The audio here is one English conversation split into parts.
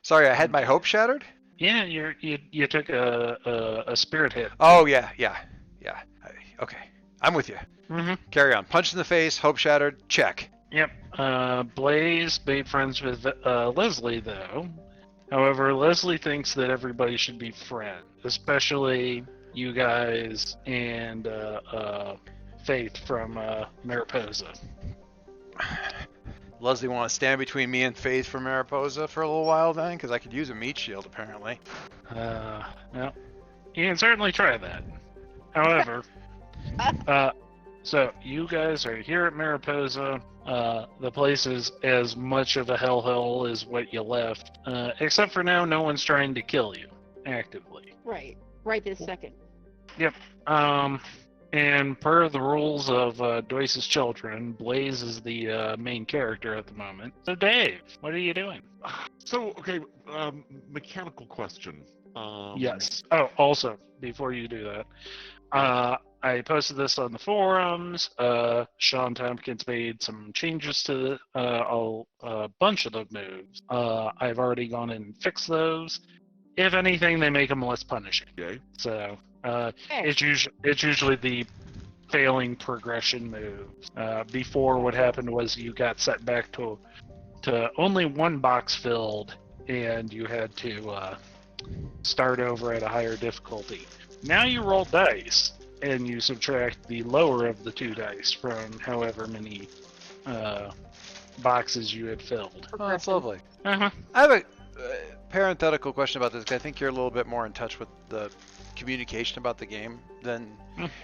Sorry, I had my hope shattered? Yeah, you took a spirit hit. Oh, yeah, yeah, yeah. Okay, I'm with you. Mm-hmm. Carry on. Punch in the face, hope shattered, check. Yep. Blaze made friends with Leslie, though. However, Leslie thinks that everybody should be friends, especially you guys and Faith from Mariposa. Leslie want to stand between me and Faith from Mariposa for a little while then? Because I could use a meat shield, apparently. Well, you can certainly try that. However, uh, so you guys are here at Mariposa. The place is as much of a hellhole as what you left, except for now, no one's trying to kill you actively. Right this second. Yep. And per the rules of Doyce's Children, Blaze is the main character at the moment. So, Dave, what are you doing? So, okay, mechanical question. Yes. Oh, also, before you do that, I posted this on the forums. Sean Tompkins made some changes to a bunch of the moves. I've already gone and fixed those. If anything, they make them less punishing. Okay. So Okay. it's usually the failing progression moves. Before, what happened was you got set back to only one box filled, and you had to start over at a higher difficulty. Now you roll dice, and you subtract the lower of the two dice from however many boxes you had filled. Oh, that's lovely. Uh-huh. I have a parenthetical question about this. I think you're a little bit more in touch with the communication about the game than.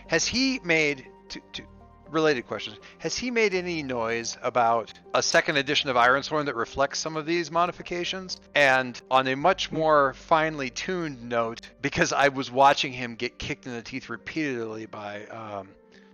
Has he made related questions? Has he made any noise about a second edition of Ironsworn that reflects some of these modifications? And on a much more finely tuned note, because I was watching him get kicked in the teeth repeatedly by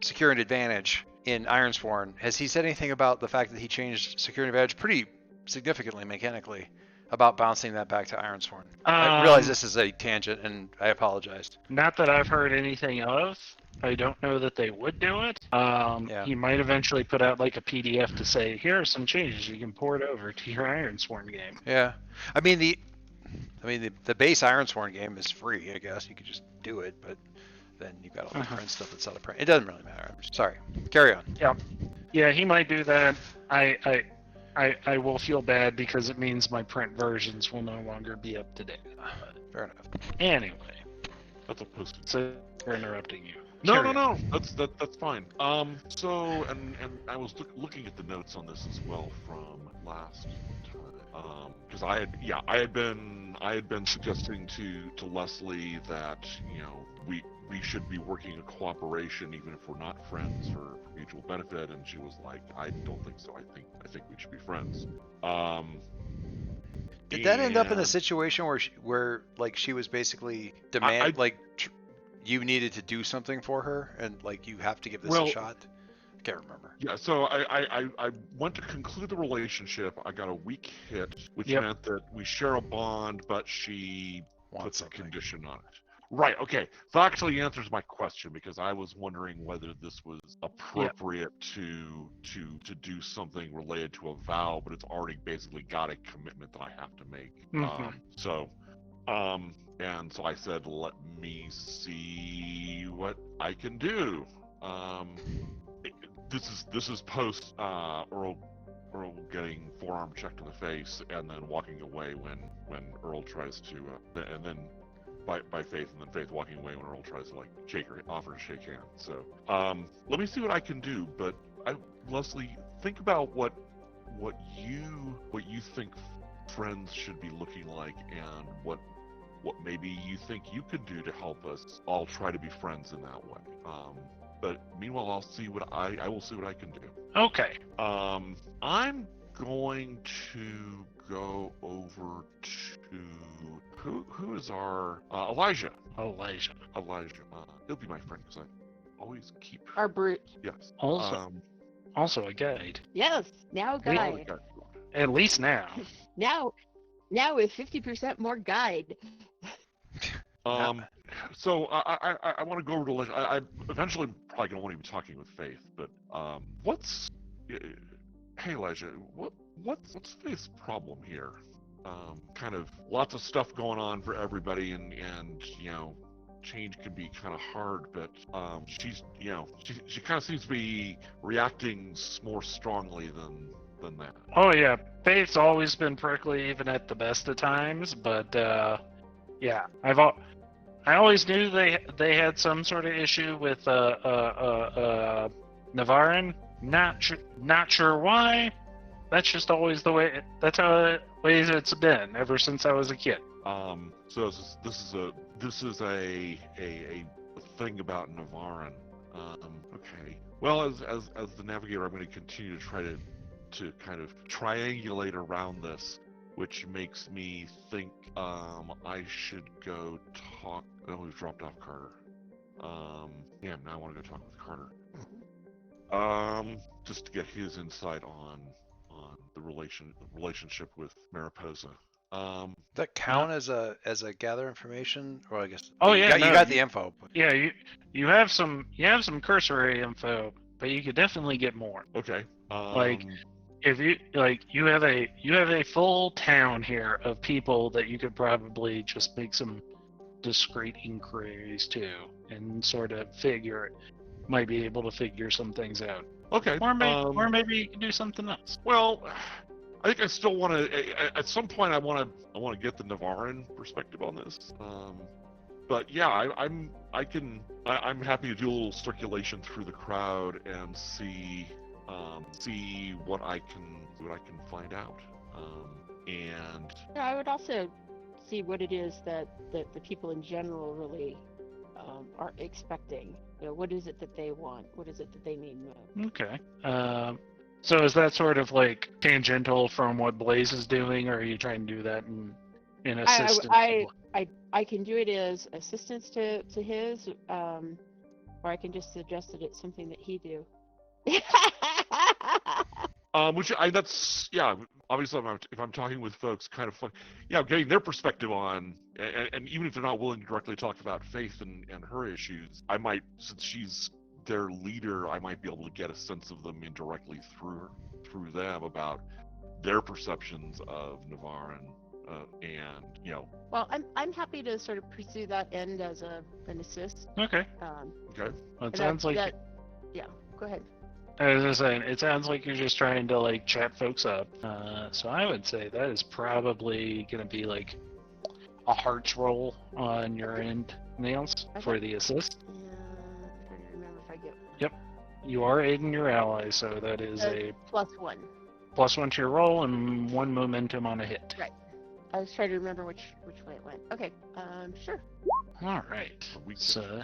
Secure and Advantage in Ironsworn, has he said anything about the fact that he changed Secure and Advantage pretty significantly mechanically about bouncing that back to Ironsworn? I realize this is a tangent, and I apologize. Not that I've heard anything of. I don't know that they would do it. Yeah. He might eventually put out like a PDF to say, here are some changes. You can port over to your Ironsworn game. Yeah. I mean the base Ironsworn game is free, I guess. You could just do it, but then you've got all the print stuff that's out of print. It doesn't really matter. I'm sorry. Carry on. Yeah. Yeah, he might do that. I will feel bad because it means my print versions will no longer be up to date. Fair enough. Anyway. That's a posted. So we're interrupting you. No. That's fine. So and I was looking at the notes on this as well from last time. Because I had been suggesting to Leslie that we should be working in cooperation even if we're not friends for mutual benefit, and she was like, I don't think so. I think we should be friends. Did that end up in a situation where she was basically you needed to do something for her and you have to give this a shot? I can't remember. Yeah, so I went to conclude the relationship. I got a weak hit, which meant that we share a bond, but she puts a condition on it. Right, okay. So that actually answers my question, because I was wondering whether this was appropriate to do something related to a vow, but it's already basically got a commitment that I have to make. And so I said, let me see what I can do. This is post Earl getting forearm checked in the face and then walking away when Earl tries to and then by Faith, and then Faith walking away when Earl tries to offer to shake hands. So let me see what I can do. But Leslie, think about what you think friends should be looking like, and what maybe you think you could do to help us all try to be friends in that way. But meanwhile, I will see what I can do. Okay. I'm going to go over to who is our Elijah. Elijah. He'll be my friend because I always keep Our brute. Yes. Also a guide. Yes, now guide. At least now. Now with 50% more guide. So I want to go over to Elijah. I eventually probably going to want to be talking with Faith, but hey Elijah, what's Faith's problem here? kind of lots of stuff going on for everybody, and change can be kind of hard, but she's she kind of seems to be reacting more strongly than that. Oh yeah, Faith's always been prickly, even at the best of times. But yeah, I always knew they had some sort of issue with Navarin. Not sure why. That's just always the way. That's how ways it's been ever since I was a kid. So this is a thing about Navarin. Okay. Well, as the navigator, I'm going to continue to try to kind of triangulate around this, which makes me think I should go talk. Oh, we've dropped off Carter. Yeah, now I want to go talk with Carter. Just to get his insight on the relationship with Mariposa. Does that count as a gather information, or I guess Oh, you yeah, got the info. But... Yeah, you have some cursory info, but you could definitely get more. Okay. Like if you have a full town here of people that you could probably just make some discrete inquiries to and sort of might be able to figure some things out. Okay. Or maybe you can do something else. Well, I think I still want to. At some point, I want to get the Navarin perspective on this. But yeah, I'm happy to do a little circulation through the crowd and see what I can find out. And I would also see what it is that the people in general really are expecting. What is it that they want? What is it that they need most? Okay. So is that sort of like tangential from what Blaze is doing, or are you trying to do that in assistance? I can do it as assistance to his, or I can just suggest that it's something that he do. that's obviously if I'm talking with folks, kind of fun. Yeah, getting their perspective on, and even if they're not willing to directly talk about Faith and her issues, I might, since she's their leader, I might be able to get a sense of them indirectly through them about their perceptions of Navarin, and Well, I'm happy to sort of pursue that end as an assist. Okay. Okay. Well, it sounds like. Yeah. Go ahead. As I was saying, it sounds like you're just trying to like chat folks up. So I would say that is probably going to be like a hearts roll on your end, Nails, for the assist. Yeah, I'm trying to remember if I get. Yep, you are aiding your ally, so that is a +1. +1 to your roll and 1 momentum on a hit. Right. I was trying to remember which way it went. Okay. Sure. All right. So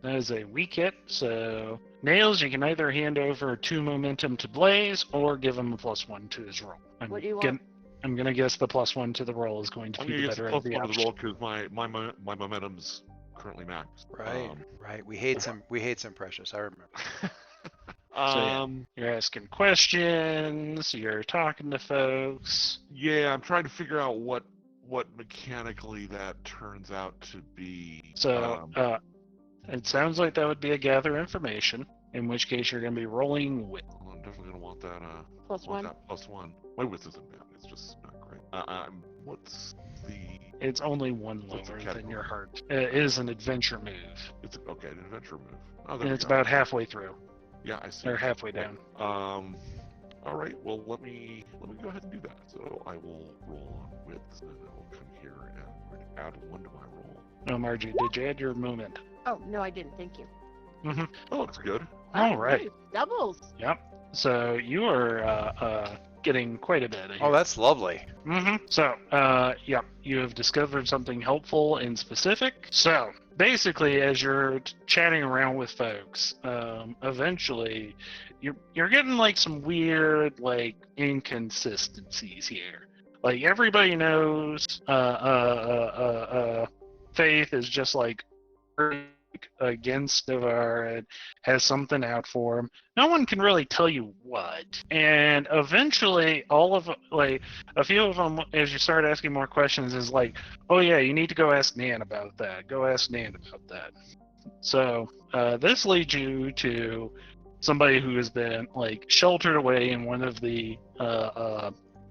that is a weak hit. So Nails, you can either hand over 2 momentum to Blaze or give him a +1 to his roll. What do you want? I'm gonna guess the +1 to the roll is going to be the better of the +1 to the roll option. because my momentum's currently maxed. Right. We hate some Precious. I remember. You're asking questions. You're talking to folks. Yeah, I'm trying to figure out what mechanically that turns out to be. So it sounds like that would be a gather information, in which case you're going to be rolling with. I'm definitely going to want that +1. That +1. My wit isn't bad. It's just not great. What's the? It's only 1 lower than your heart. It is an adventure move. It's okay, an adventure move. Oh, and it's about halfway through. Yeah, I see. Or halfway down. All right. Well, let me go ahead and do that. So I will roll on wits, and I will come here and add 1 to my roll. No, Margie, did you add your movement? Oh no, I didn't. Thank you. Mm-hmm. Oh, that's good. All right. Doubles. Yep. So you are getting quite a bit. Oh, that's lovely. Mm-hmm. So, you have discovered something helpful and specific. So, basically, as you're chatting around with folks, eventually, you're getting like some weird like inconsistencies here. Like everybody knows, Faith is just like against Navarre, has something out for him. No one can really tell you what. And eventually, a few of them, as you start asking more questions, is like, oh yeah, you need to go ask Nan about that. Go ask Nan about that. So this leads you to somebody who has been like sheltered away in one of the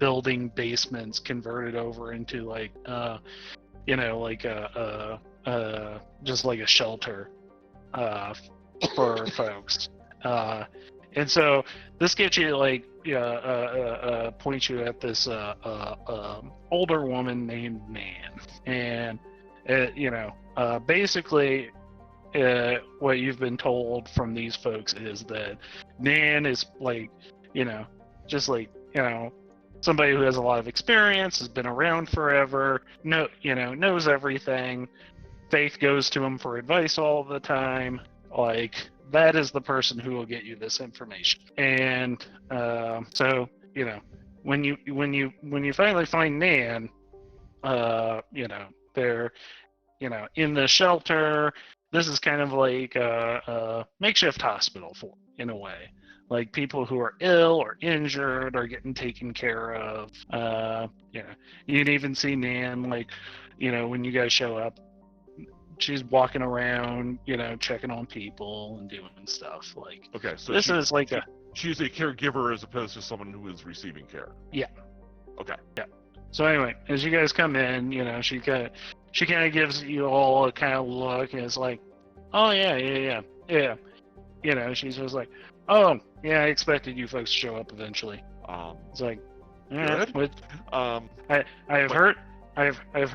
building basements converted over into like just like a shelter for folks. And so this gets you like points you at this older woman named Nan, and basically what you've been told from these folks is that Nan is like just like somebody who has a lot of experience, has been around forever, knows everything. Faith goes to him for advice all the time. Like, that is the person who will get you this information. And so when you finally find Nan, they're in the shelter. This is kind of like a makeshift hospital for, in a way. Like, people who are ill or injured are getting taken care of. You can even see Nan, like, when you guys show up, she's walking around, checking on people and doing stuff. Like, Okay, so this is like she's a caregiver as opposed to someone who is receiving care. Yeah. Okay. Yeah. So anyway, as you guys come in, she kind of gives you all a kind of look, and it's like, oh yeah. She's just like, oh yeah, I expected you folks to show up eventually. It's like, good. I've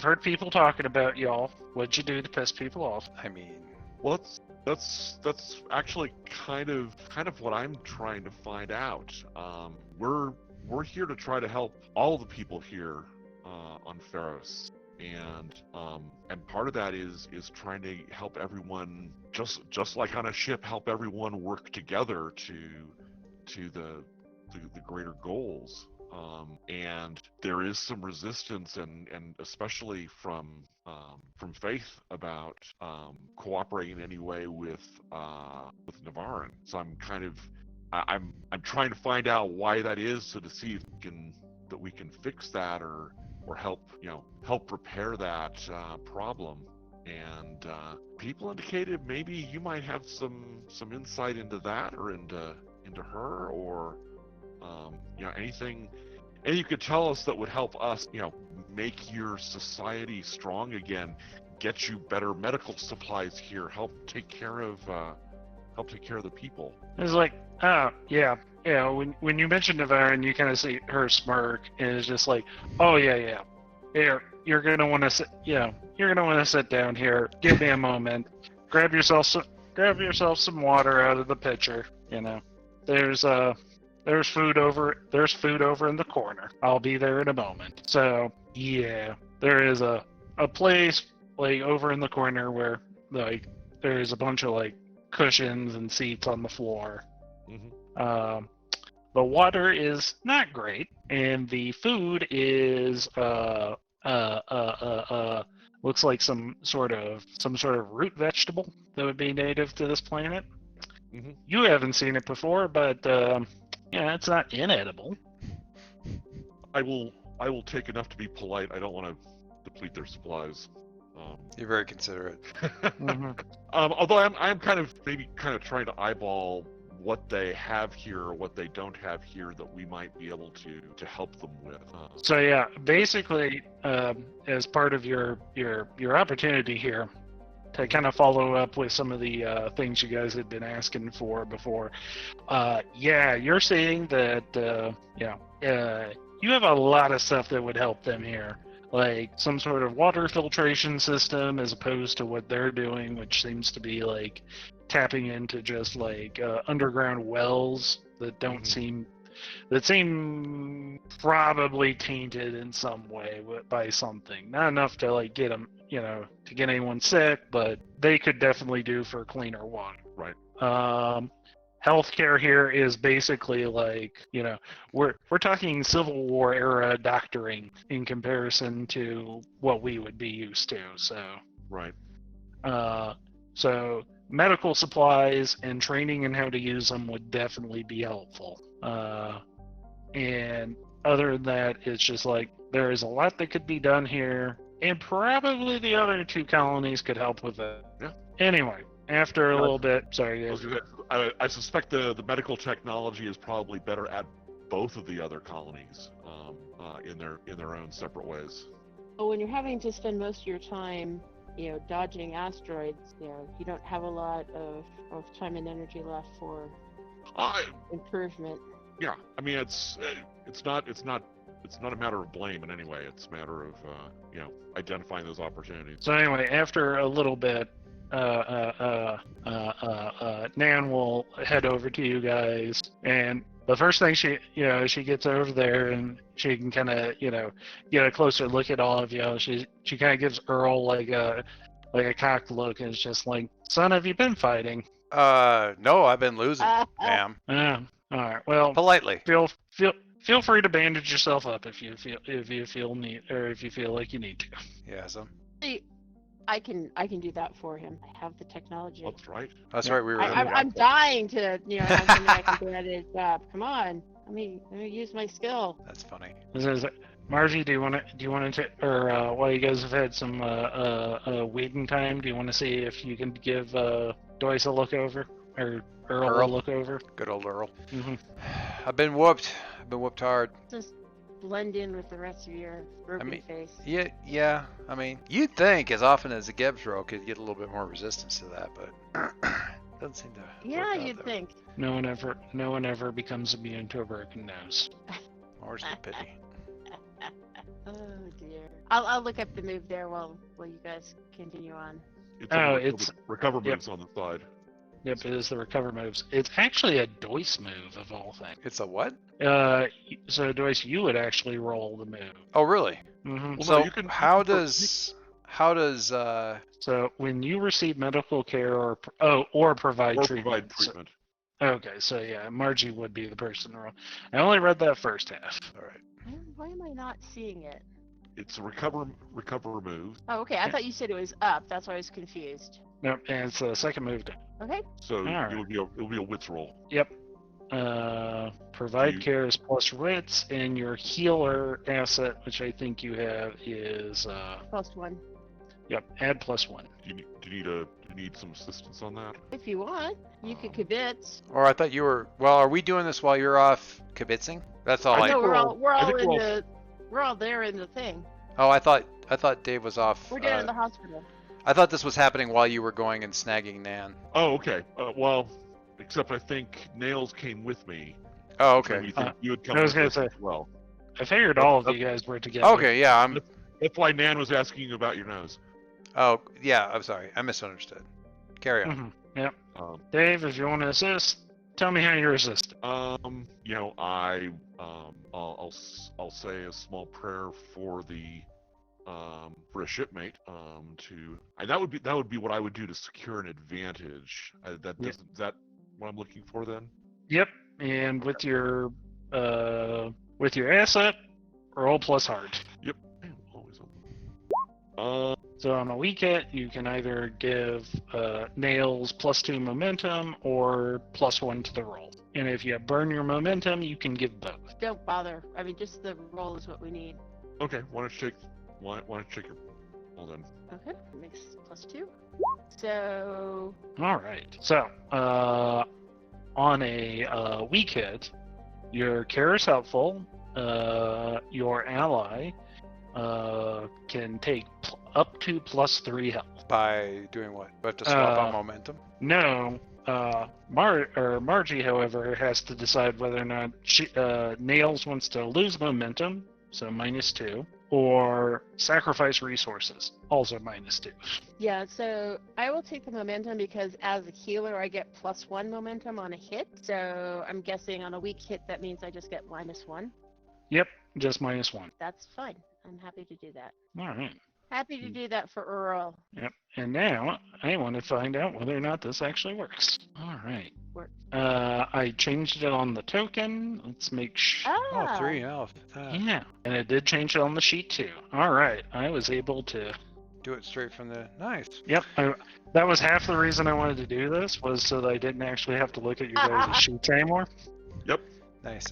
heard people talking about y'all. What'd you do to piss people off? I mean, well, that's actually kind of what I'm trying to find out. We're here to try to help all the people here on Pharos, and part of that is trying to help everyone, just like on a ship, help everyone work together to the greater goals. And there is some resistance, and especially from Faith about cooperating in any way with Navarin. So I'm trying to find out why that is, so to see if we can fix that or help repair that problem. And people indicated maybe you might have some insight into that, or into her, or anything you could tell us that would help us, make your society strong again, get you better medical supplies here, help take care of the people. It's like, oh yeah. When you mention Navarin, you kind of see her smirk, and it's just like, oh yeah. Here, you're gonna want to sit. You're gonna want to sit down here. Give me a moment. Grab yourself some water out of the pitcher. There's food over in the corner. I'll be there in a moment. So yeah, there is a place like over in the corner where like there's a bunch of like cushions and seats on the floor. Mm-hmm. The water is not great, and the food is looks like some sort of root vegetable that would be native to this planet. Mm-hmm. You haven't seen it before, but it's not inedible. I will take enough to be polite. I don't want to deplete their supplies. You're very considerate. Mm-hmm. Although I'm kind of trying to eyeball what they have here or what they don't have here that we might be able to help them with. So yeah, basically, as part of your opportunity here, to kind of follow up with some of the things you guys had been asking for before, you're seeing that you have a lot of stuff that would help them here, like some sort of water filtration system as opposed to what they're doing, which seems to be like tapping into just like underground wells that don't seem probably tainted in some way by something. Not enough to like get them, to get anyone sick, but they could definitely do for cleaner water. Right. Healthcare here is basically like, we're talking Civil War era doctoring in comparison to what we would be used to. So right. So medical supplies and training in how to use them would definitely be helpful. And other than that, it's just like there is a lot that could be done here, and probably the other two colonies could help with it. Yeah. Anyway, after a little bit, sorry guys. I suspect the medical technology is probably better both of the other colonies in their own separate ways. But when you're having to spend most of your time, dodging asteroids, you don't have a lot of time and energy left for improvement. Yeah, I mean it's not a matter of blame in any way. It's a matter of identifying those opportunities. So anyway, after a little bit, Nan will head over to you guys, and the first thing she gets over there and she can kind of get a closer look at all of you. She kind of gives Earl like a cocked look, and it's just like, son, have you been fighting? No, I've been losing, ma'am. All right. Well, Politely. Feel free to bandage yourself up if you feel need, or if you feel like you need to. Yes. See, I can do that for him. I have the technology. That's right. That's right. We were. I'm dying to have something I can bandage up. Come on, let me use my skill. That's funny. Margie, do you want to, or while you guys have had some waiting time, do you want to see if you can give Doyce a look over, or Earl a look over? Good old Earl. Mm-hmm. I've been whooped. Hard. Just blend in with the rest of your broken face. Yeah. I mean, you'd think as often as the Gibbs roll could get a little bit more resistance to that, but doesn't seem to. Yeah, work out you'd there. think. No one ever becomes immune to a broken nose. More's the pity. Oh dear. I'll look up the move there while you guys continue on. It's recover moves on the side. Yep, it is the recover moves. It's actually a Doyce move of all things. It's a what? So Doyce, you would actually roll the move. Oh, really? Mm-hmm. Well, So no, how does So when you receive medical care or provide treatment. Okay, so yeah, Margie would be the person to roll. I only read that first half. All right. Why am I not seeing it? It's a recover move. Oh, okay. I thought you said it was up. That's why I was confused. Nope, and it's the second move down. Okay. So right. it'll be a wits roll. Yep. Provide care is plus wits, and your healer asset, which I think you have, is +1. Yep, add +1. Do you need some assistance on that? If you want, you could kibitz. Or I thought you were. Well, are we doing this while you're off kibitzing? That's all. No, we're all we're all there in the thing. Oh, I thought Dave was off. We're down in the hospital. I thought this was happening while you were going and snagging Nan. Oh, okay. Well, except I think Nails came with me. Oh, okay. You would come I was with gonna us say, as well. I figured all of you guys were together. Okay, yeah. That's why Nan was asking you about your nose. Oh, yeah. I'm sorry. I misunderstood. Carry on. Mm-hmm. Yep. Dave, if you want to assist, tell me how you're assisting. I'll say a small prayer for for a shipmate. That would be what I would do to secure an advantage. Is that what I'm looking for then? Yep. And with your asset, roll plus hard. Yep. Always on. So on a weak hit, you can either give Nails +2 momentum or +1 to the roll. And if you burn your momentum, you can give both. Don't bother. I mean, just the roll is what we need. Okay. Why don't you check your roll then? Okay. Makes +2. So. All right. So on a weak hit, your care is helpful. Your ally can take up to +3 health. By doing what? We have to swap out momentum? No. Margie, however, has to decide whether or not Nails wants to lose momentum, so -2, or sacrifice resources, also -2. Yeah, so I will take the momentum because as a healer, I get +1 momentum on a hit. So I'm guessing on a weak hit, that means I just get -1. Yep, just -1. That's fine. I'm happy to do that. All right. Happy to do that for Earl. Yep. And now I want to find out whether or not this actually works. All right. Works. I changed it on the token. Let's make sure. Oh, 3 health. Yeah, and it did change it on the sheet too. All right. I was able to Do it straight from the. Nice. Yep. That was half the reason I wanted to do this, was so that I didn't actually have to look at your guys' sheets anymore. Yep. Nice.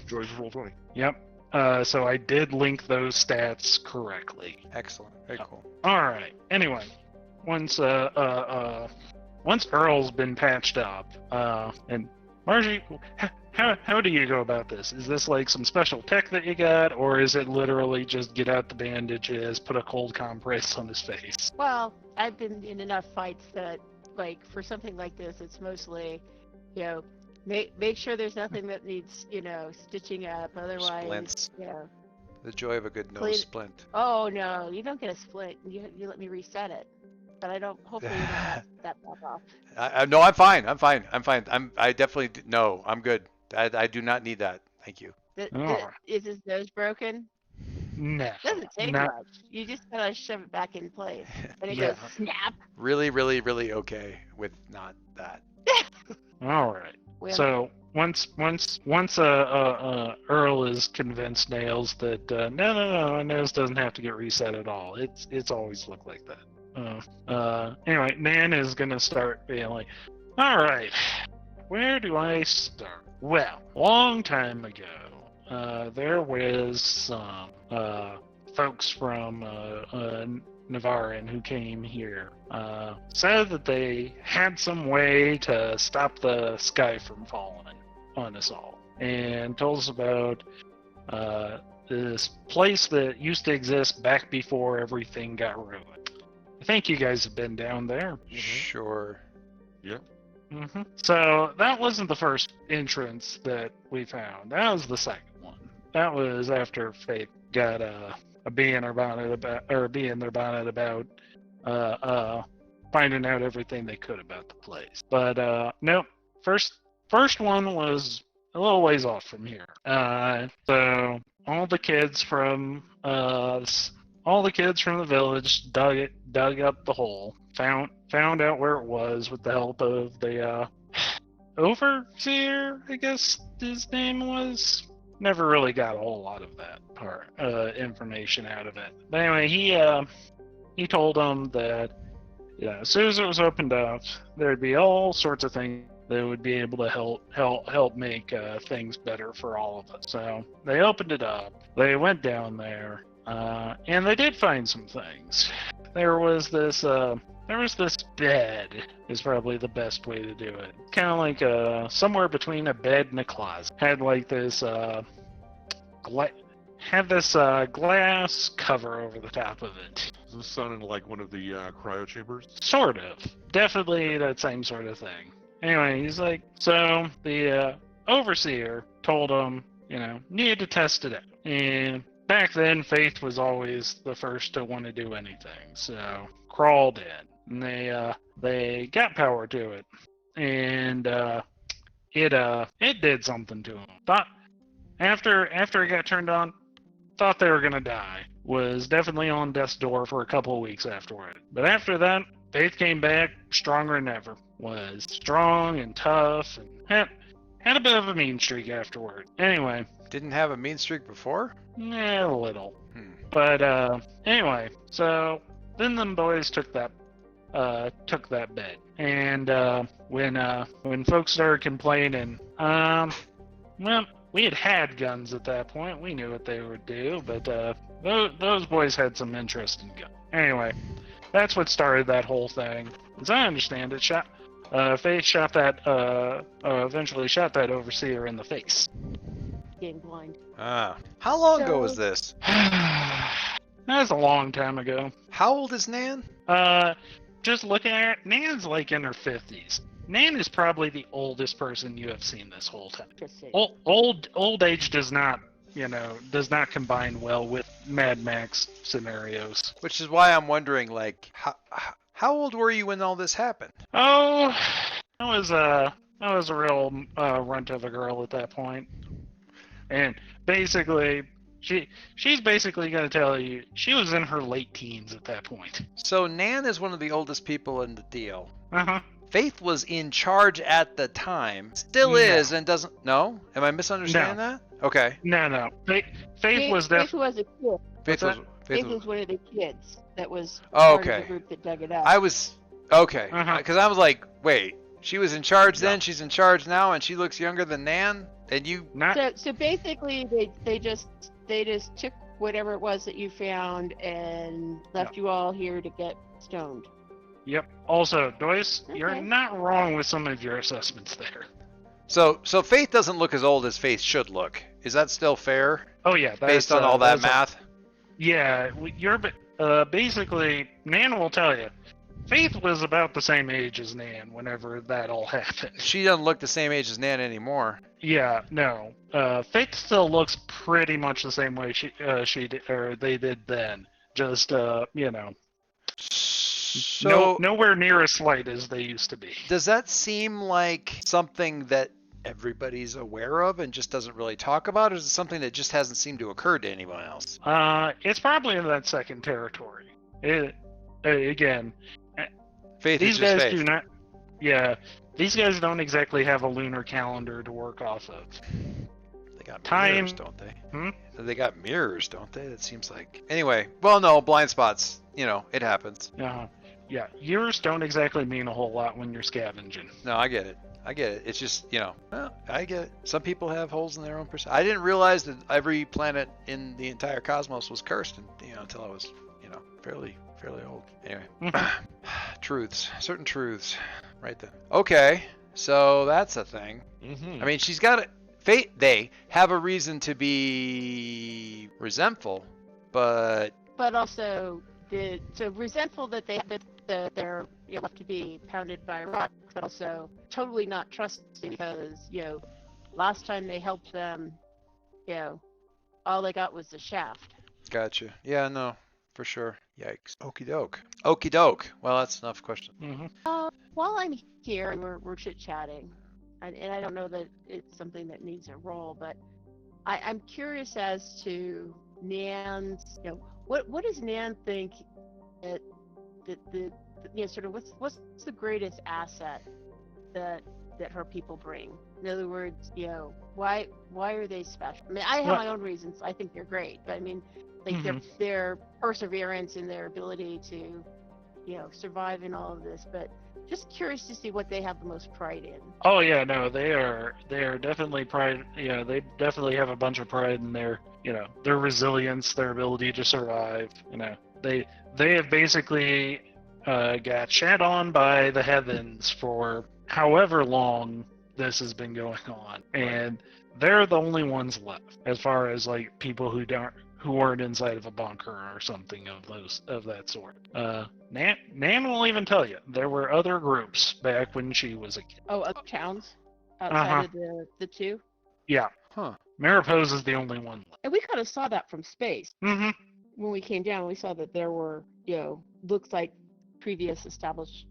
Joy's roll 20. Yep. So I did link those stats correctly. Excellent. Very cool. All right. Anyway, once Earl's been patched up, and Margie, how do you go about this? Is this like some special tech that you got, or is it literally just get out the bandages, put a cold compress on his face? Well, I've been in enough fights that, like, for something like this, it's mostly, you know, make sure there's nothing that needs, stitching up. Otherwise, Splints. you know, The joy of a good nose Clean- splint. oh no, you don't get a splint. You let me reset it. But I don't. Hopefully, you don't have that pop off. No, I'm fine. I'm fine. I definitely no. I'm good. I do not need that. Thank you. Oh. Is his nose broken? No. Doesn't take Not, much. You just gotta shove it back in place, and it Yeah. goes snap. Really, really, really okay with not that. all right. Well, So once Earl is convinced Nails that no, my nose doesn't have to get reset at all. It's always looked like that. Anyway, Nan is gonna start being like, all right, where do I start? Well, long time ago, there was some folks from Navarin who came here, said that they had some way to stop the sky from falling on us all, and told us about this place that used to exist back before everything got ruined. I think you guys have been down there. Sure. Yeah. So that wasn't the first entrance that we found. That was the second one. That was after Faith got a bee in their bonnet about finding out everything they could about the place. But nope. First one was a little ways off from here. So all the kids from the village dug up the hole, found out where it was with the help of the overseer, I guess his name was. Never really got a whole lot of that part information out of it. But anyway, he told them that as soon as it was opened up, there'd be all sorts of things that would be able to help make things better for all of us. So they opened it up. They went down there, and they did find some things. There was this bed, is probably the best way to do it. Kind of like somewhere between a bed and a closet. Had like this glass cover over the top of it. Does this sound like one of the cryo chambers? Sort of. Definitely that same sort of thing. Anyway, he's like, so the overseer told him, needed to test it out. And back then, Faith was always the first to want to do anything. So crawled in, and they got power to it, and it did something to him. Thought after it got turned on, thought they were gonna die. Was definitely on death's door for a couple of weeks afterward. But after that, Faith came back stronger than ever. Was strong and tough, and had a bit of a mean streak afterward. Anyway. Didn't have a mean streak before? Yeah, a little. But anyway, so then them boys took that bed, and when folks started complaining, well, we had guns at that point. We knew what they would do, but those boys had some interest in guns. Anyway, that's what started that whole thing. As I understand it, Faith eventually shot that overseer in the face. Game blind. How long ago was this? That's a long time ago. How old is Nan? Just looking at it, Nan's like in her 50s. Nan is probably the oldest person you have seen this whole time. Old age does not combine well with Mad Max scenarios. Which is why I'm wondering, like, how old were you when all this happened? Oh, I was a real runt of a girl at that point. And basically, she's basically going to tell you she was in her late teens at that point. So Nan is one of the oldest people in the deal. Uh-huh. Faith was in charge at the time, still is, and doesn't. No, am I misunderstanding that? Okay. No. Faith was Faith was a kid. Faith was one of the kids that was Oh, part of okay. the group that dug it up. I was okay Uh-huh. because I was like, wait, she was in charge then, she's in charge now, and she looks younger than Nan, and you. not. So basically, they just took whatever it was that you found and left you all here to get stoned. Yep. Also, Doyce, you're Okay. not wrong with some of your assessments there. So Faith doesn't look as old as Faith should look. Is that still fair? Oh yeah, Based on all that math? Yeah, you're basically Nan will tell you. Faith was about the same age as Nan whenever that all happened. She doesn't look the same age as Nan anymore. Yeah, no. Faith still looks pretty much the same way she did, or they did then. Just you know, So nowhere near as slight as they used to be. does that seem like something that everybody's aware of and just doesn't really talk about, or is it something that just hasn't seemed to occur to anyone else? It's probably in that second territory. Again, Faith these is just guys Faith. do not. Yeah, these guys don't exactly have a lunar calendar to work off of. They got Time- mirrors, don't they? Hmm? They got mirrors, don't they? That seems like. Anyway, well, no, blind spots. You know, it happens. Yeah, years don't exactly mean a whole lot when you're scavenging. No, I get it. It's just, you know, well, I get it. Some people have holes in their own perspective. I didn't realize that every planet in the entire cosmos was cursed, until I was, fairly old. Anyway, truths, certain truths, right then. Okay, so that's a thing. Mm-hmm. I mean, she's got it. They have a reason to be resentful, but also so resentful that they're left to be pounded by a rock, but also totally not trusting because last time they helped them, all they got was the shaft. gotcha. Yeah, no, for sure. Yikes. Okie doke. Okie doke. Well, that's enough question. Mm-hmm. While I'm here and we're chit chatting, and I don't know that it's something that needs a roll, but I'm curious as to Nan's, what does Nan think that the sort of what's the greatest asset that her people bring? In other words, why are they special? I mean, I have my own reasons. I think they're great, but I mean, like their perseverance and their ability to, survive in all of this. But just curious to see what they have the most pride in. Oh yeah, no, they are definitely pride. They definitely have a bunch of pride in their resilience, their ability to survive. They have basically got shat on by the heavens for however long this has been going on, and they're the only ones left as far as like people who weren't inside of a bunker or something of that sort. Nan will even tell you there were other groups back when she was a kid. Oh, other towns outside of the two. Yeah. Huh. Mariposa is the only one left. And we kind of saw that from space. Mm-hmm. When we came down, we saw that there were, looks like previous established,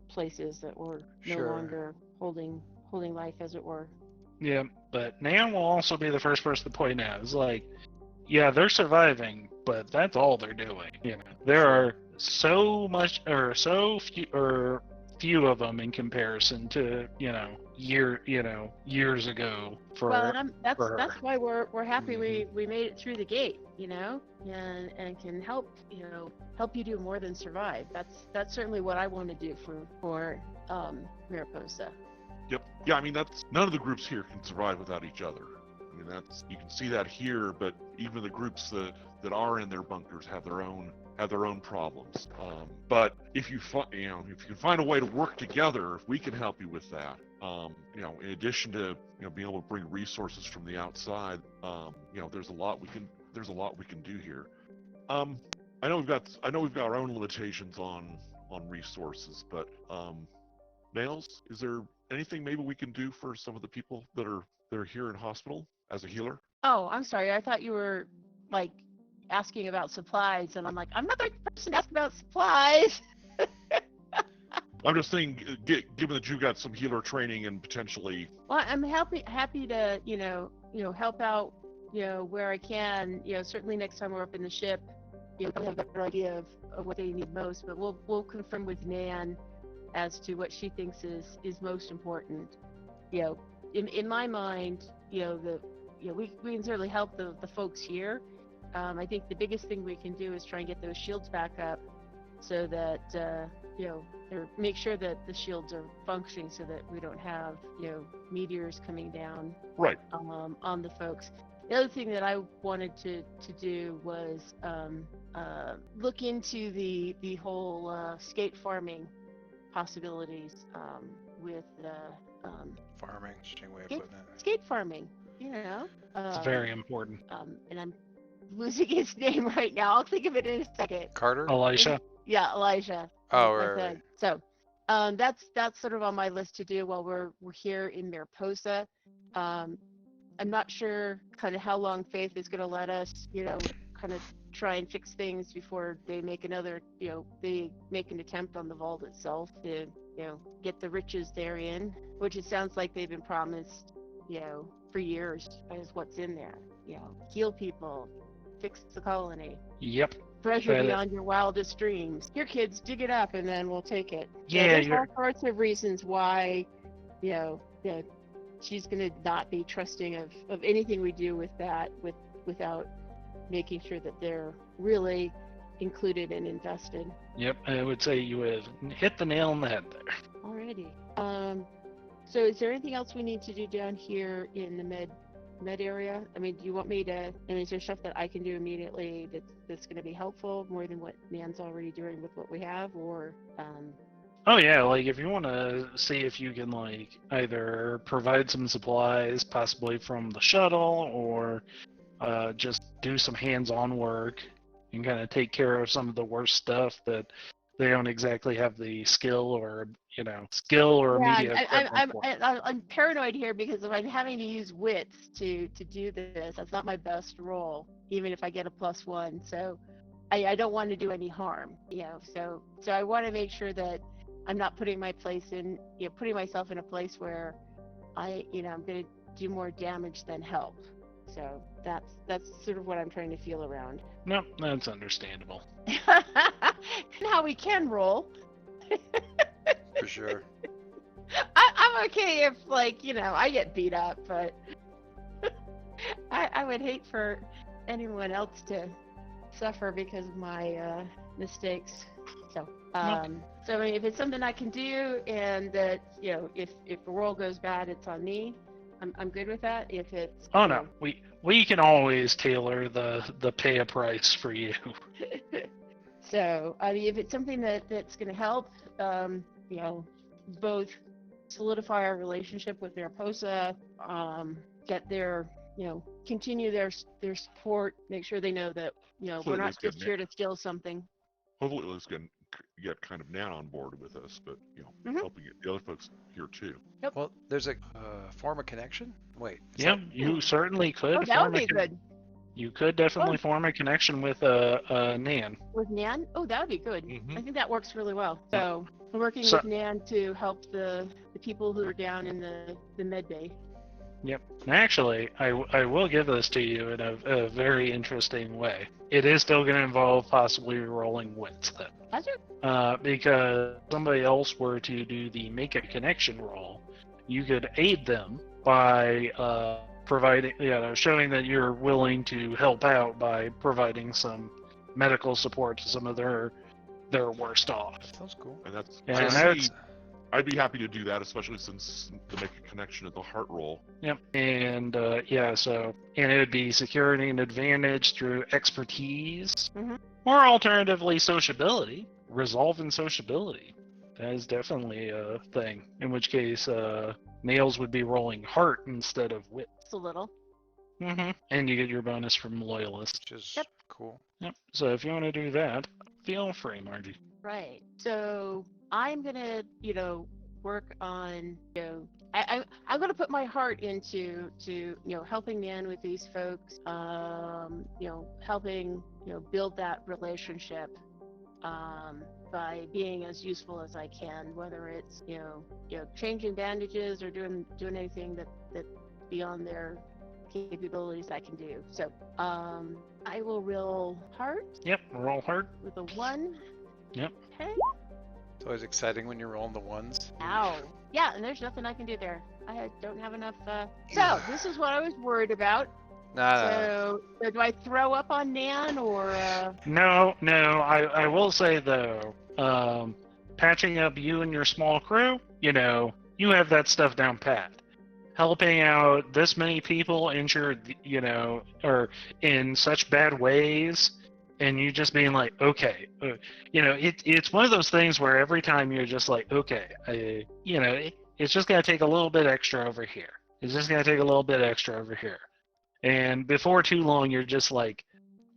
places that were no longer holding life, as it were. Yeah, but Nan will also be the first person to point out, it's like, yeah, they're surviving, but that's all they're doing. There are so few of them in comparison to years ago. And that's why we're happy we made it through the gate, and can help you do more than survive. That's certainly what I want to do for Mariposa. Yep. Yeah, I mean that's none of the groups here can survive without each other. I mean you can see that here, but even the groups that are in their bunkers have their own problems. But if you if you can find a way to work together, if we can help you with that, in addition to being able to bring resources from the outside, there's a lot we can do here. I know we've got our own limitations on resources, but Nails, is there anything maybe we can do for some of the people that are here in hospital as a healer? Oh, I'm sorry. I thought you were like asking about supplies, and I'm like, I'm not the right person to ask about supplies. I'm just saying, given that you got some healer training and potentially. Well, I'm happy to help out where I can. Certainly next time we're up in the ship, we'll have a better idea of what they need most. But we'll confirm with Nan as to what she thinks is most important. In my mind, we can certainly help the folks here. I think the biggest thing we can do is try and get those shields back up, so that or make sure that the shields are functioning, so that we don't have meteors coming down Right. On the folks. The other thing that I wanted to do was look into the whole skate farming possibilities with Farming, interesting way of skate, putting it. skate farming. You know, It's very important. and I'm losing his name right now. I'll think of it in a second. Carter? Elisha? Yeah, Elijah. Oh, Like I right, said. right. So, that's sort of on my list to do while we're here in Mariposa. I'm not sure kind of how long Faith is going to let us, kind of try and fix things before they make they make an attempt on the vault itself to, get the riches therein, which it sounds like they've been promised, for years as what's in there. Heal people, fix the colony, Yep. treasure But, beyond your wildest dreams. Here, kids, dig it up, and then we'll take it. Yeah, there's you're all sorts of reasons why, that she's going to not be trusting of anything we do with that, without making sure that they're really included and invested. Yep, I would say you have hit the nail on the head there. Alrighty. So is there anything else we need to do down here in the med area? I mean, do you want me to? And is there stuff that I can do immediately that's going to be helpful more than what Nan's already doing with what we have, or? Oh yeah, like if you want to see if you can like either provide some supplies, possibly from the shuttle, or just do some hands-on work and kind of take care of some of the worst stuff that they don't exactly have the skill or immediate equipment for. I'm paranoid here because if I'm having to use wits to do this, that's not my best roll, even if I get a +1. So I don't want to do any harm, So I want to make sure that I'm not putting myself in a place where I'm going to do more damage than help. So that's sort of what I'm trying to feel around. No, that's understandable. And how we can roll. For sure. I'm okay if I get beat up, but I would hate for anyone else to suffer because of my mistakes. So so I mean, if it's something I can do, and that if the roll goes bad, it's on me. I'm good with that. If it's no, we can always tailor the pay a price for you. So I mean, if it's something that's going to help, both solidify our relationship with Mariposa, get their continue their support, make sure they know that we're not just here to steal something. Hopefully, let's get kind of Nan on board with us, but helping the other folks here too. Yep. Well, there's a form of connection. Wait. Yeah, you certainly could. Oh, that would be good. You could definitely form a connection with Nan. With Nan? Oh, that would be good. Mm-hmm. I think that works really well. So we're working with Nan to help the people who are down in the med bay. Yep. Actually, I will give this to you in a very interesting way. It is still going to involve possibly rolling wits, though. That's it. Because somebody else were to do the make a connection roll, you could aid them by providing, showing that you're willing to help out by providing some medical support to some of their worst off. Sounds cool. And I'd be happy to do that, especially since to make a connection at the heart roll. Yep. And and it would be securing an advantage through expertise, or alternatively sociability, resolving sociability. That is definitely a thing. In which case, Nails would be rolling heart instead of wit. Just a little. And you get your bonus from loyalist. Which is cool. Yep. So if you want to do that, feel free, Margie. Right. So I'm gonna, work on, I'm gonna put my heart into helping Nan with these folks, helping, build that relationship, by being as useful as I can, whether it's, changing bandages or doing anything that beyond their capabilities I can do. So, I will roll heart. Yep. Roll heart With a 1. Yep. Okay. It's always exciting when you're rolling the ones. Ow. Yeah, and there's nothing I can do there. I don't have enough. So this is what I was worried about. So do I throw up on Nan or? No. I will say though, patching up you and your small crew, you have that stuff down pat. Helping out this many people injured, or in such bad ways. And you just being like, okay, it's one of those things where every time you're just like, okay, it's just gonna take a little bit extra over here. It's just gonna take a little bit extra over here. And before too long, you're just like,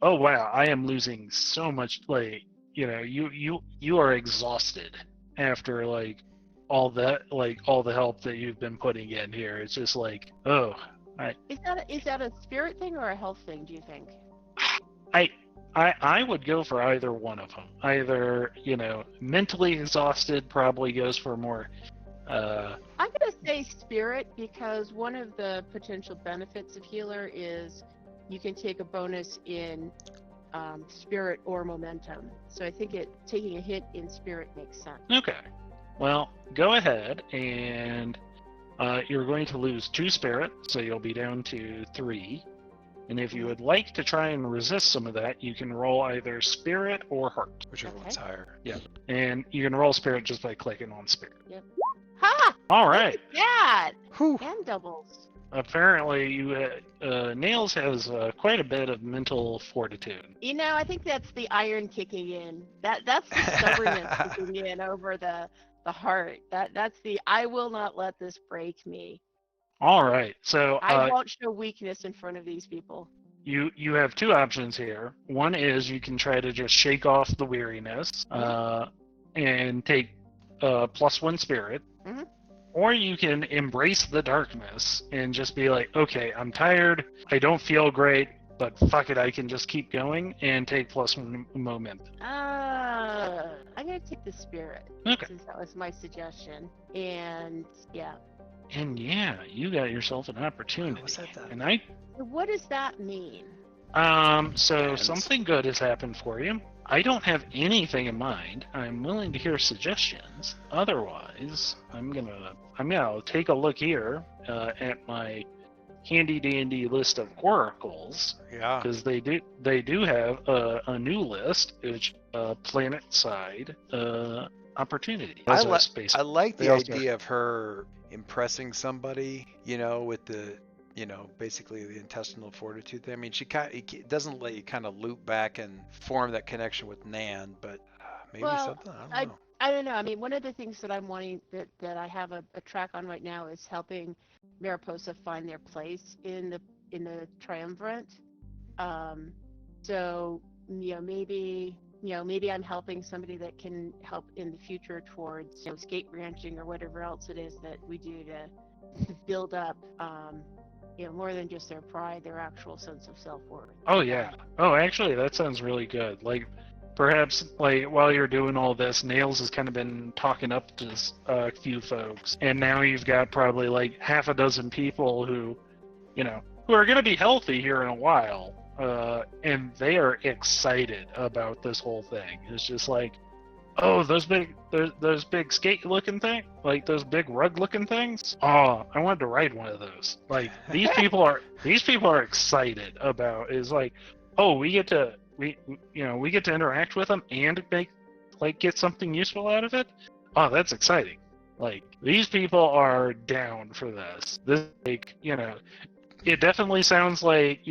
oh wow, I am losing so much. Like, you are exhausted after like all the help that you've been putting in here. It's just like, oh, Is that a spirit thing or a health thing? Do you think? I would go for either one of them. Either mentally exhausted probably goes for more. I'm gonna say spirit because one of the potential benefits of healer is you can take a bonus in spirit or momentum. So I think taking a hit in spirit makes sense. Okay. Well, go ahead and you're going to lose 2 spirit, so you'll be down to 3. And if you would like to try and resist some of that, you can roll either spirit or heart. Whichever Okay. one's higher. Yeah. And you can roll spirit just by clicking on spirit. Yep. Ha! All right. Look at that! Whew. Hand doubles. Apparently, Nails has quite a bit of mental fortitude. I think that's the iron kicking in. That's the stubbornness kicking in over the heart. That's the I will not let this break me. All right. So I won't show weakness in front of these people. you have 2 options here. One is you can try to just shake off the weariness and take +1 spirit. Mhm. Or you can embrace the darkness and just be like, okay, I'm tired, I don't feel great, but fuck it, I can just keep going and take +1 momentum. I'm gonna take the spirit. Okay. Since that was my suggestion. And yeah. And yeah, you got yourself an opportunity. What's that? And I So what does that mean? so Depends. something good has happened for you. I don't have anything in mind. I'm willing to hear suggestions. Otherwise, I'm gonna take a look here at my handy dandy list of oracles Yeah. because they do have a new list, which planet side opportunity. I Space. like They the also- idea of her impressing somebody, with the, basically the intestinal fortitude thing. I mean, it doesn't let you kind of loop back and form that connection with Nan, but maybe Well, something. I don't know. I don't know. I mean, one of the things that I'm wanting that I have a track on right now is helping Mariposa find their place in the triumvirate. So maybe I'm helping somebody that can help in the future towards skate ranching or whatever else it is that we do to build up more than just their pride, their actual sense of self-worth. Oh yeah. Oh, actually, that sounds really good. Like, perhaps like while you're doing all this, Nails has kind of been talking up to a few folks, and now you've got probably like half a dozen people who are going to be healthy here in a while, and they are excited about this whole thing. It's just like, oh, those big skate-looking things, like those big rug-looking things. Oh, I wanted to ride one of those. Like these people are excited about. Is like, oh, we get to interact with them and get something useful out of it. Oh, that's exciting. Like these people are down for this. This it definitely sounds like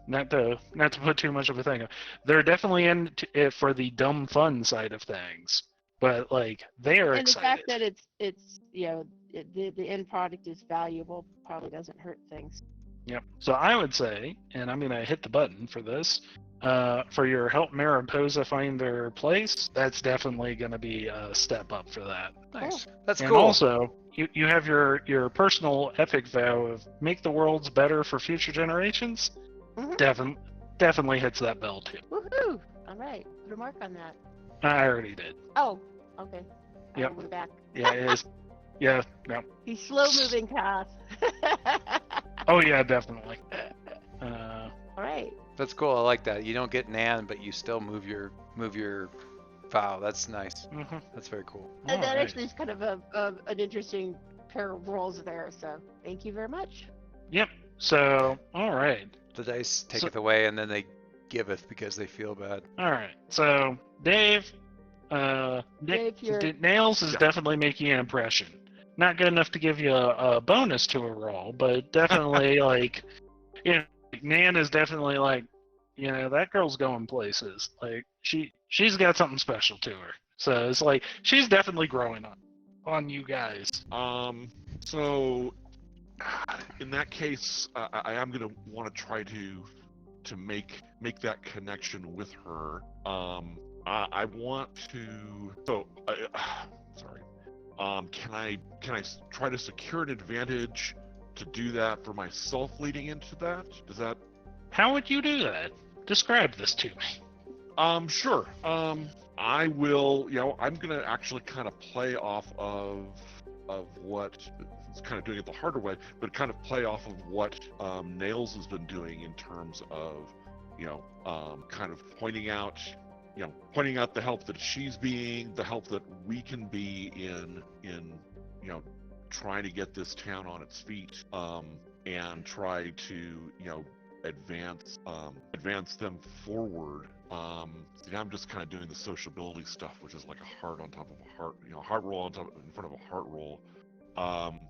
not to put too much of a thing. They're definitely in it for the dumb fun side of things, but like they are And excited. the fact that it's the end product is valuable probably doesn't hurt things. Yep. So I would say, and I'm gonna hit the button for this, for your help Mariposa find their place. That's definitely gonna be a step up for that. Nice. That's And cool. also, you have your personal epic vow of make the worlds better for future generations. Mhm. Definitely hits that bell too. Woohoo! All right, put a mark on that. I already did. Oh, okay. Yep. We're back. Yeah, it is. Yeah, no. He's slow moving path. Oh yeah, definitely. All right. That's cool. I like that. You don't get Nan, but you still move your vow. That's nice. Mhm. That's very cool. And that Alright. actually is kind of an interesting pair of roles there. So thank you very much. Yep. So, all right. The dice So- taketh away, and then they giveth because they feel bad. All right. So, Dave, Dave, you're- Nails is definitely making an impression. Not good enough to give you a bonus to a roll, but definitely like, Nan is definitely like, that girl's going places. Like she's got something special to her. So it's like she's definitely growing on you guys. So in that case, I am gonna want to try to make that connection with her. I want to. So, sorry. Can I try to secure an advantage to do that for myself leading into that? Does that? How would you do that? Describe this to me. Sure. I will. I'm gonna actually kind of play off of what it's kind of doing it the harder way, but kind of play off of what Nails has been doing in terms of, kind of pointing out the help that she's being, the help that we can be in trying to get this town on its feet, and try to, advance them forward. See, I'm just kind of doing the sociability stuff, which is like a heart on top of a heart, heart roll in front of a heart roll.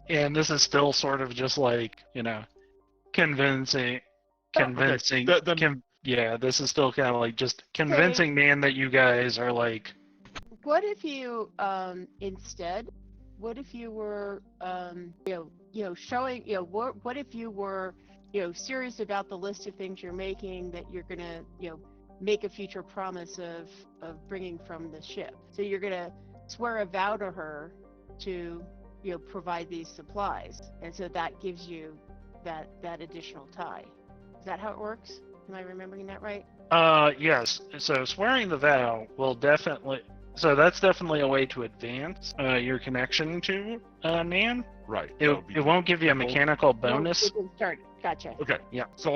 And this is still sort of just like, convincing. Okay. Yeah, this is still kind of like just convincing Nan that you guys are like. What if you instead? What if you were showing what if you were serious about the list of things you're making, that you're gonna make a future promise of bringing from the ship. So you're gonna swear a vow to her to provide these supplies, and so that gives you that additional tie. Is that how it works? Am I remembering that right? Yes. So swearing the vow will definitely. So that's definitely a way to advance your connection to Nan. Right. It won't give you a mechanical bonus. No, start. Gotcha. Okay. Yeah. So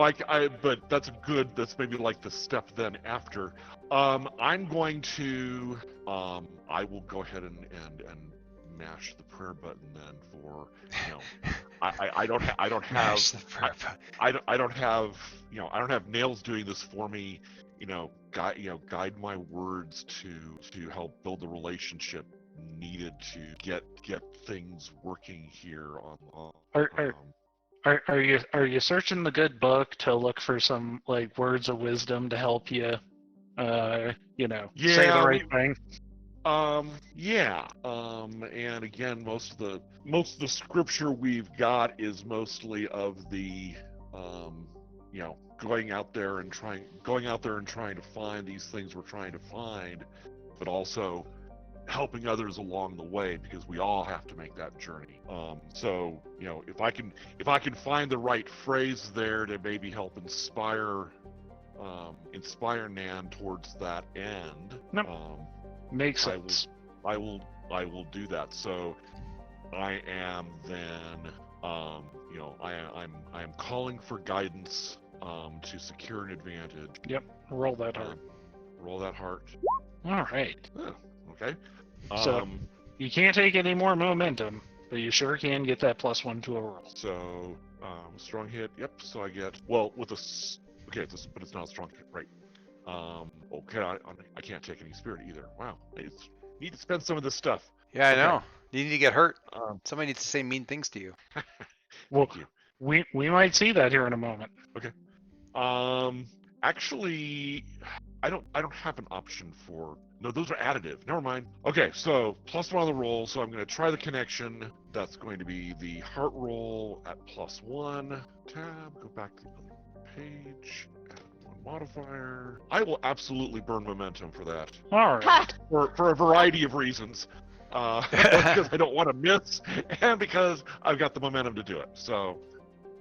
but that's good. That's maybe like the step then after. I'm going to. I will go ahead and mash the prayer button then for. I don't have. Mash the prayer button. I don't have Nails doing this for me. Guide my words to help build the relationship needed to get things working here on. Are you searching the good book to look for some like words of wisdom to help you, say the right thing? Yeah. And again, most of the scripture we've got is mostly of the, going out there and trying to find these things we're trying to find, but also helping others along the way, because we all have to make that journey. So if I can find the right phrase there to maybe help inspire Nan towards that end. Makes sense. I will do that. So I am then I am calling for guidance to secure an advantage. Yep. Roll that heart. Roll that heart. All right. Oh, okay. So you can't take any more momentum, but you sure can get that +1 to a roll. So strong hit. Yep. So I get with a okay. But it's not a strong hit, right? Okay. I can't take any spirit either. Wow. Need to spend some of this stuff. Yeah, I know. You need to get hurt. Somebody needs to say mean things to you. Well, Thank you. we might see that here in a moment. Okay. Actually, I don't have an option for. No, those are additive. Never mind. Okay, so +1 on the roll. So I'm going to try the connection. That's going to be the heart roll at +1. Tab. Go back to the other page. Add 1 modifier. I will absolutely burn momentum for that. All right. For a variety of reasons. Because I don't want to miss, and because I've got the momentum to do it. So.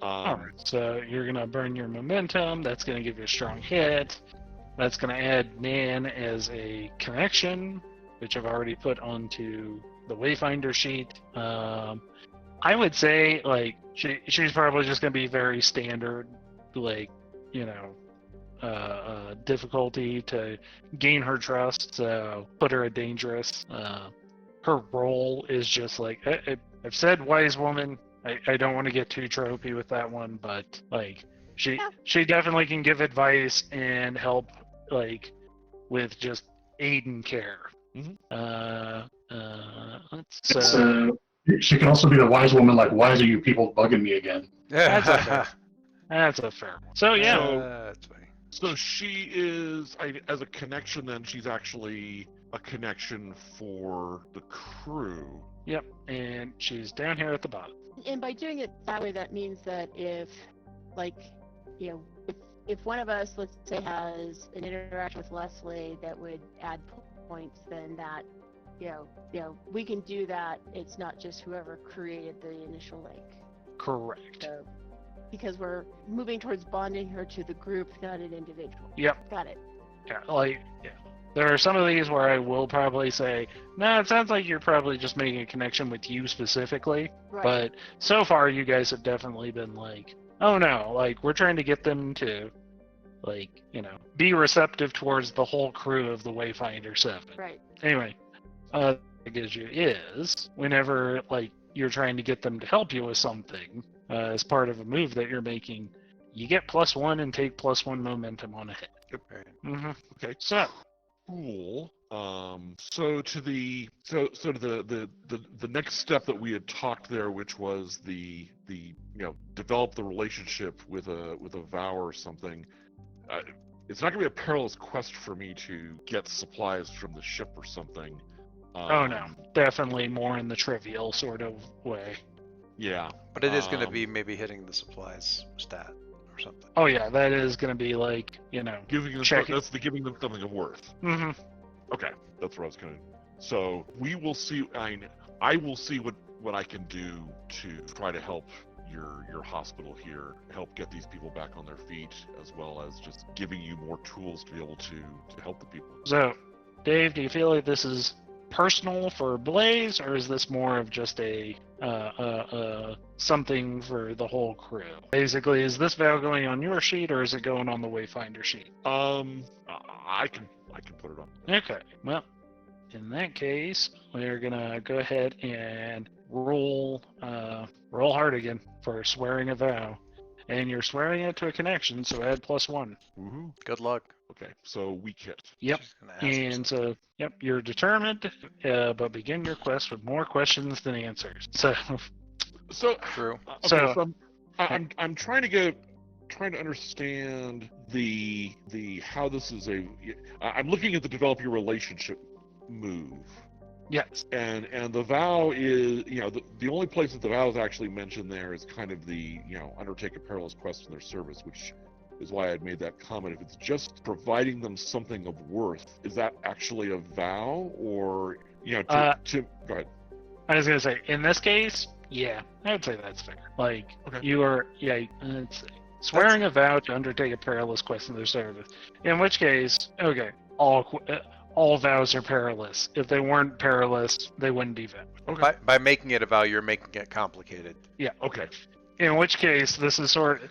All right. So you're gonna burn your momentum. That's gonna give you a strong hit. That's gonna add Nan as a connection, which I've already put onto the Wayfinder sheet. I would say like she's probably just gonna be very standard, like difficulty to gain her trust. So put her at dangerous. Her role is just like I've said, wise woman. I don't want to get too tropey with that one, but like she definitely can give advice and help like with just aid and care. Mm-hmm. So she can also be the wise woman, like, why are you people bugging me again? That's a fair one. So yeah. That's funny. So she is, as a connection then, she's actually a connection for the crew. Yep, and she's down here at the bottom. And by doing it that way, that means that if, like, if one of us, let's say, has an interaction with Leslie that would add points, then that, we can do that. It's not just whoever created the initial link. Correct. So, because we're moving towards bonding her to the group, not an individual. Yep. Got it. Yeah. There are some of these where I will probably say, no, it sounds like you're probably just making a connection with you specifically. Right. But so far, you guys have definitely been like, oh no, like, we're trying to get them to, like, be receptive towards the whole crew of the Wayfinder 7. Right. Anyway, it gives you is whenever, like, you're trying to get them to help you with something as part of a move that you're making, you get +1 and take +1 momentum on a hit. Right. Mm-hmm. Okay. So, Cool. So to the next step that we had talked there, which was the develop the relationship with a vow or something. It's not going to be a perilous quest for me to get supplies from the ship or something. oh no, definitely more in the trivial sort of way. Yeah. But it is going to be maybe hitting the supplies stat or something. Oh yeah, that is going to be like, giving them check it. that's the giving them something of worth. Mm-hmm. Okay, that's what I was going to. So we will see. I will see what I can do to try to help your hospital here, help get these people back on their feet, as well as just giving you more tools to be able to help the people. So, Dave, do you feel like this is personal for Blaze, or is this more of just a something for the whole crew? Basically, is this vow going on your sheet, or is it going on the Wayfinder sheet? I can put it on. Okay, well, in that case, we're gonna go ahead and roll hard again for swearing a vow, and you're swearing it to a connection, so add +1. Woohoo. Good luck. Okay, so weak hit. Yep. She's gonna ask And so, yep, you're determined, but begin your quest with more questions than answers. So, So True. okay, So- so I'm trying to understand the how this is I'm looking at the develop your relationship move. yes, And the vow is, the only place that the vow is actually mentioned there is kind of the, undertake a perilous quest in their service, which is why I'd made that comment. If it's just providing them something of worth, is that actually a vow, or, to go ahead. I was gonna say, in this case, yeah, I would say that's fair. Like, Okay. you are, let's see, swearing a vow to undertake a perilous quest in their service. In which case, okay, all vows are perilous. If they weren't perilous, they wouldn't be vows. Okay. By making it a vow, you're making it complicated. Okay. In which case, this is sort of,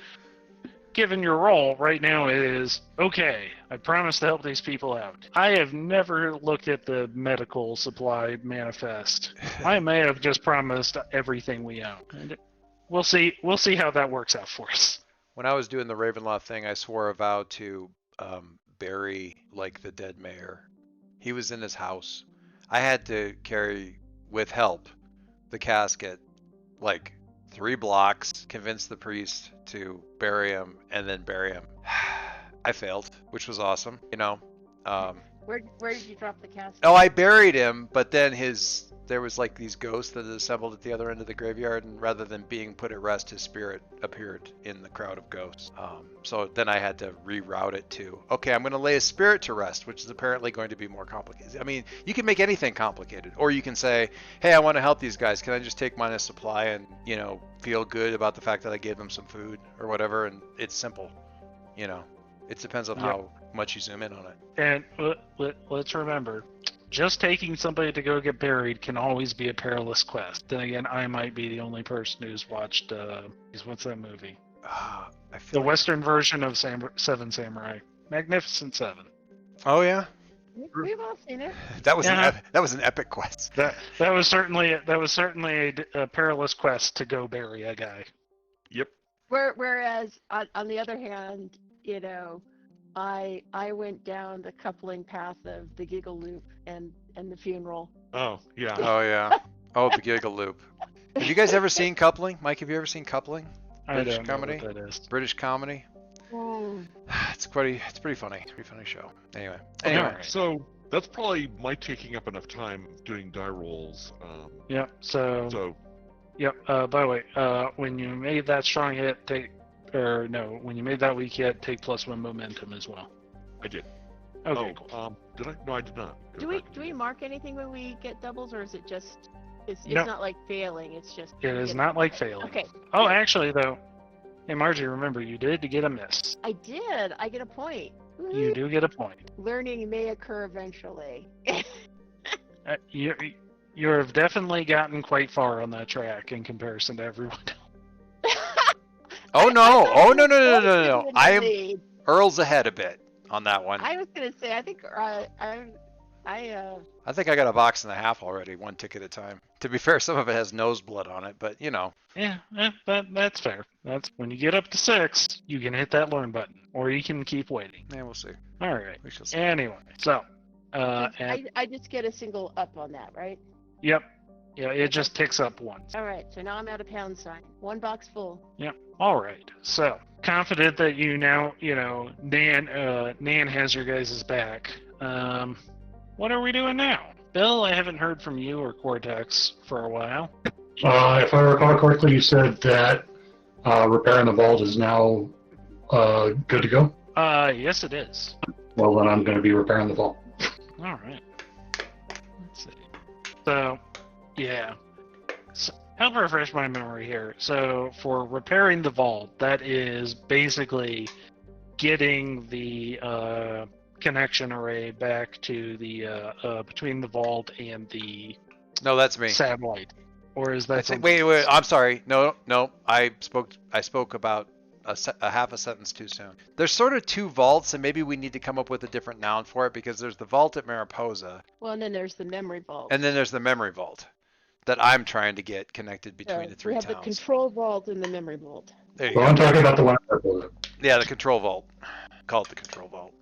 given your role right now, it is, okay, I promise to help these people out. I have never looked at the medical supply manifest. I may have just promised everything we own. And we'll see how that works out for us. When I was doing the Ravenloft thing, I swore a vow to bury like the dead mayor. He was in his house. I had to carry, with help, the casket like 3 blocks, convince the priest to bury him, and then bury him. I failed, which was awesome, Where did you drop the casket? Oh, I buried him, but then there was like these ghosts that had assembled at the other end of the graveyard, and rather than being put at rest, his spirit appeared in the crowd of ghosts. So then I had to reroute it to, okay, I'm going to lay his spirit to rest, which is apparently going to be more complicated. I mean, you can make anything complicated, or you can say, hey, I want to help these guys. Can I just take minus supply and, feel good about the fact that I gave them some food or whatever? And it's simple, It depends on how much you zoom in on it. And let's remember, just taking somebody to go get buried can always be a perilous quest. Then again, I might be the only person who's watched, what's that movie? I The feel like... Western version of Seven Samurai. Magnificent Seven. Oh yeah, We've all seen it. that was Yeah. that was an epic quest. That was certainly a perilous quest to go bury a guy. Yep. Whereas on the other hand, I went down the coupling path of the giggle loop and the funeral. Oh, yeah. Oh yeah. Oh, the giggle loop. Have you guys ever seen Coupling? Mike, have you ever seen Coupling? I British don't know comedy? what that is. British comedy. It's pretty funny. Pretty funny show. Anyway. Okay. Anyway. Alright. So That's probably my taking up enough time doing die rolls. Yep. So. Yep. By the way, when you made that strong hit, when you made that weak hit, take +1 momentum as well. I did. Okay. Cool. Did I? No, I did not. Do we mark anything when we get doubles, or is it just it's No. not like failing? It's just It is not like failing. Okay. Oh, actually, though, hey Margie, remember you did get a miss. I did. I get a point. You do get a point. Learning may occur eventually. You have definitely gotten quite far on that track in comparison to everyone else. Oh no! Oh no! In I the am lead. Earl's ahead a bit on that one. I was gonna say. I think I think I got a box and a half already, one tick at a time. To be fair, some of it has noseblood on it, but you know. Yeah, that's fair. That's when you get up to 6, you can hit that learn button, or you can keep waiting. Yeah, we'll see. All right. We shall see. Anyway, so, and, I just get a single up on that, right? yep, yeah, it just ticks up once. All right. So now I'm at a pound sign. One box full. Yep. All right. So confident that you now, Nan has your guys' back. What are we doing now? Bill, I haven't heard from you or Cortex for a while. If I recall correctly, you said that repairing the vault is now good to go. Yes, it is. Well, then I'm going to be repairing the vault. All right. Let's see. So, yeah. So, help refresh my memory here. So, for repairing the vault, that is basically getting the connection array back to the between the vault and the No, that's me. satellite. Or is that something Wait, else? I'm sorry. No. I spoke about a half a sentence too soon. There's sort of two vaults, and maybe we need to come up with a different noun for it, because there's the vault at Mariposa, Well, and then there's the memory vault. and then there's the memory vault that I'm trying to get connected between the three we have towns. the control vault and the memory vault. There you Well, I'm go. talking about the one at Mariposa. Yeah, the control vault. Call it the control vault.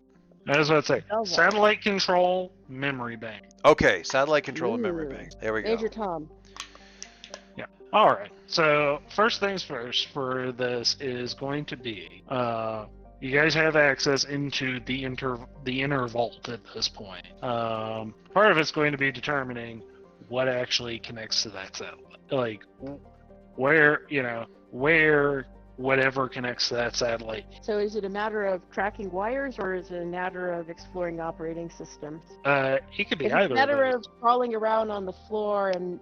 I was about to say, Oh, wow. satellite control, memory bank. Okay, satellite control and memory Ooh. banks. There we go. Major Tom. All right. So first things first for this is going to be you guys have access into the inner vault at this point. Part of it's going to be determining what actually connects to that satellite, like where whatever connects to that satellite. So is it a matter of tracking wires, or is it a matter of exploring operating systems? It could be Is it either. a matter of of those. crawling around on the floor and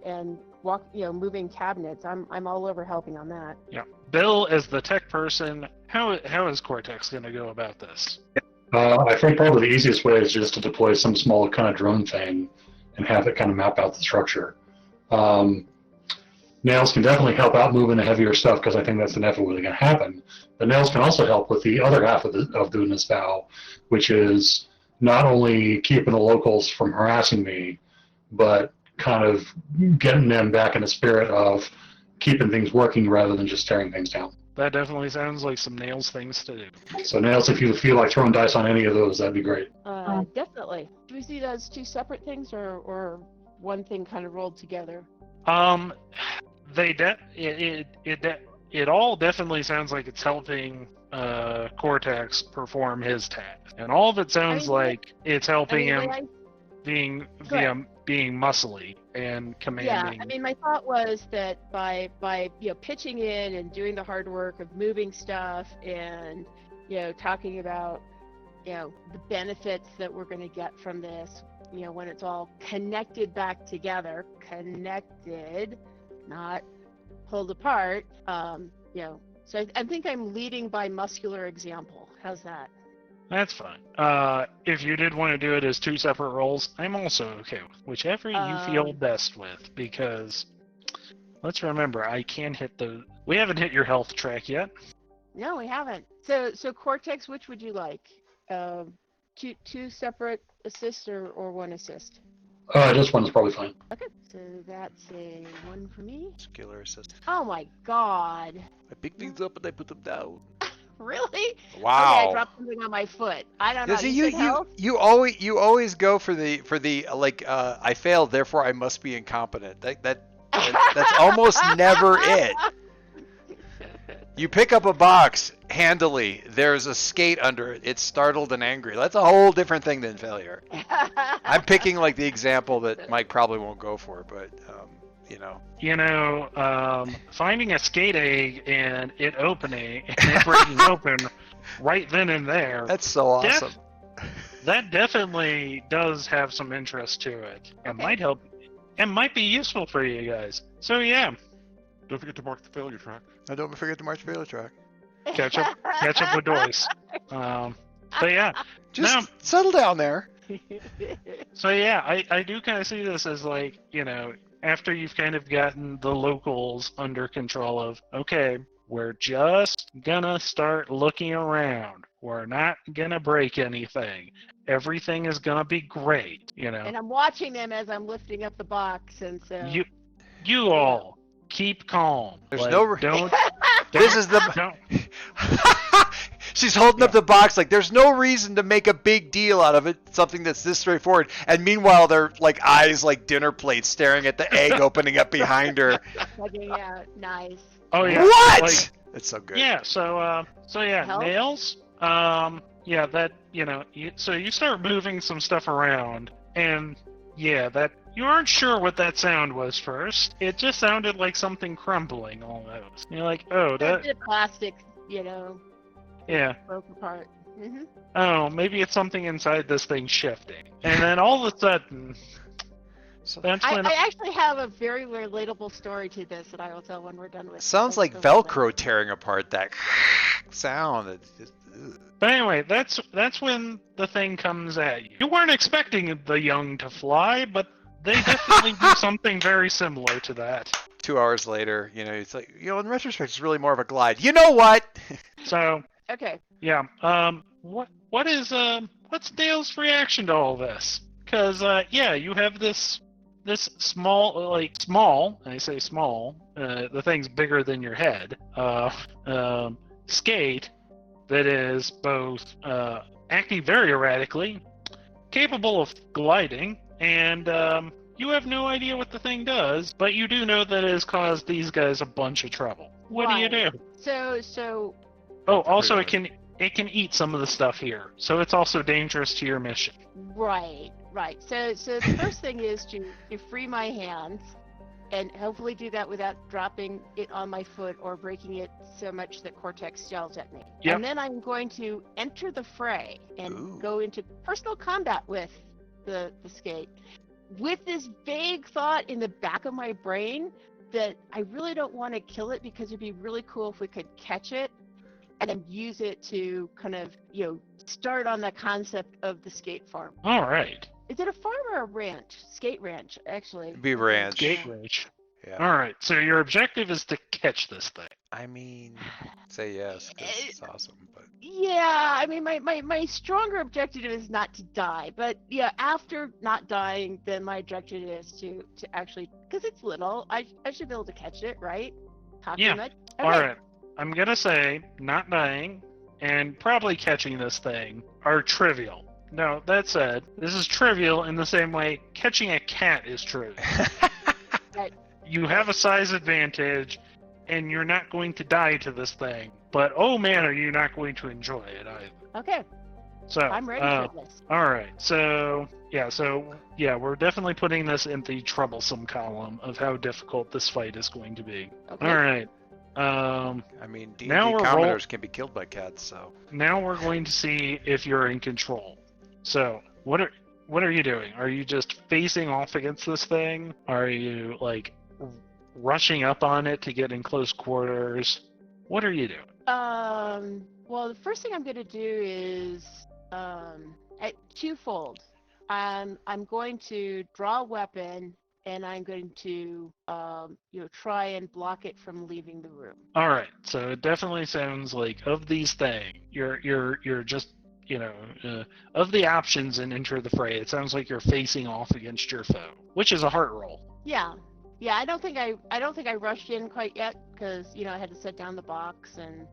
moving cabinets? I'm all over helping on that. Yeah. Bill, as the tech person, how is Cortex going to go about this? I think probably the easiest way is just to deploy some small kind of drone thing and have it kind of map out the structure. Nails can definitely help out moving the heavier stuff, because I think that's inevitably going to happen. But Nails can also help with the other half of doing this vow, which is not only keeping the locals from harassing me, but kind of getting them back in the spirit of keeping things working rather than just tearing things down. That definitely sounds like some Nails things to do. So Nails, if you feel like throwing dice on any of those, that'd be great. Definitely. Do we see that as two separate things, or one thing kind of rolled together? It all definitely sounds like it's helping Cortex perform his task, and all of it sounds like it's helping him being muscly and commanding. Yeah, I mean, my thought was that by pitching in and doing the hard work of moving stuff and talking about the benefits that we're going to get from this, when it's all connected back together, not pulled apart. So I think I'm leading by muscular example. How's that? That's fine. If you did want to do it as two separate roles, I'm also okay with whichever you feel best with, because let's remember, I can hit the. We haven't hit your health track yet. No, we haven't. So Cortex, which would you like? Two separate assists or one assist? Just one's probably fine. Okay, so that's a 1 for me. Muscular assist. Oh my god. I pick things up and I put them down. Really? Wow. Okay, I dropped something on my foot. I don't know. See, You said health? you always go for the I failed, therefore I must be incompetent. That's almost never it. You pick up a box handily. There's a skate under it. It's startled and angry. That's a whole different thing than failure. I'm picking like the example that Mike probably won't go for, but you know. Finding a skate egg and it opening and it breaking open right then and there. That's so awesome. That definitely does have some interest to it, and might help, and might be useful for you guys. So yeah, Don't forget to mark the failure track. I don't forget to march failure track. catch up with Doyce. But yeah, Just settle down there. so yeah, I do kind of see this as like, after you've kind of gotten the locals under control of, okay, we're just gonna start looking around. We're not gonna break anything. Everything is gonna be great, And I'm watching them as I'm lifting up the box, and so You all keep calm. There's Like, no. don't. This is the. Don't. She's holding up the box like there's no reason to make a big deal out of it, something that's this straightforward. And meanwhile, they're like eyes like dinner plates staring at the egg opening up behind her. yeah, nice. Oh yeah. What? Like, It's so good. yeah. So yeah, Help? nails. Yeah, that so you start moving some stuff around, and yeah, that you aren't sure what that sound was first. It just sounded like something crumbling almost. You're like, oh, A that. bit of plastic, Yeah. broke apart. Mm-hmm. Oh, maybe it's something inside this thing shifting, and then all of a sudden. So That's when I actually have a very relatable story to this that I will tell when we're done with. sounds like this. Velcro tearing apart. That sound. It's just, But anyway, that's when the thing comes at you. You weren't expecting the young to fly, but they definitely do something very similar to that. 2 hours later, it's like, in retrospect, it's really more of a glide. You know what? So Okay. yeah, what's Dale's reaction to all this? Because yeah, you have this small, and I say small, the thing's bigger than your head, skate that is both acting very erratically, capable of gliding, and you have no idea what the thing does, but you do know that it has caused these guys a bunch of trouble. What do you do? So Oh, also it can eat some of the stuff here, so it's also dangerous to your mission. right. So the first thing is to free my hands, and hopefully do that without dropping it on my foot or breaking it so much that Cortex yells at me. Yep. And then I'm going to enter the fray and Ooh. go into personal combat with the skate, with this vague thought in the back of my brain that I really don't want to kill it because it'd be really cool if we could catch it and then use it to kind of, start on the concept of the skate farm. All right. Is it a farm or a ranch? Skate ranch, actually. Be ranch. Skate range. Yeah. All right. So your objective is to catch this thing. I mean, say yes, 'cause it's awesome, but Yeah, I mean, my stronger objective is not to die, but yeah, after not dying, then my objective is to actually, because it's little, I should be able to catch it, right? Talking Yeah. much? All Okay. right. I'm gonna say not dying and probably catching this thing are trivial. No, that said, this is trivial in the same way catching a cat is trivial. You have a size advantage, and you're not going to die to this thing. But oh man, are you not going to enjoy it either? Okay, So I'm ready for this. All right. So yeah, we're definitely putting this in the troublesome column of how difficult this fight is going to be. Okay. All right. I mean, D&D Now we're commoners can be killed by cats, so. Now we're going to see if you're in control. So, what are you doing? Are you just facing off against this thing? Are you like rushing up on it to get in close quarters? What are you doing? Well, the first thing I'm going to do is twofold. I'm going to draw a weapon, and I'm going to try and block it from leaving the room. All right. So it definitely sounds like of these things, you're just of the options in Enter the Fray, it sounds like you're facing off against your foe, which is a heart roll. Yeah. I don't think I rushed in quite yet because I had to set down the box and.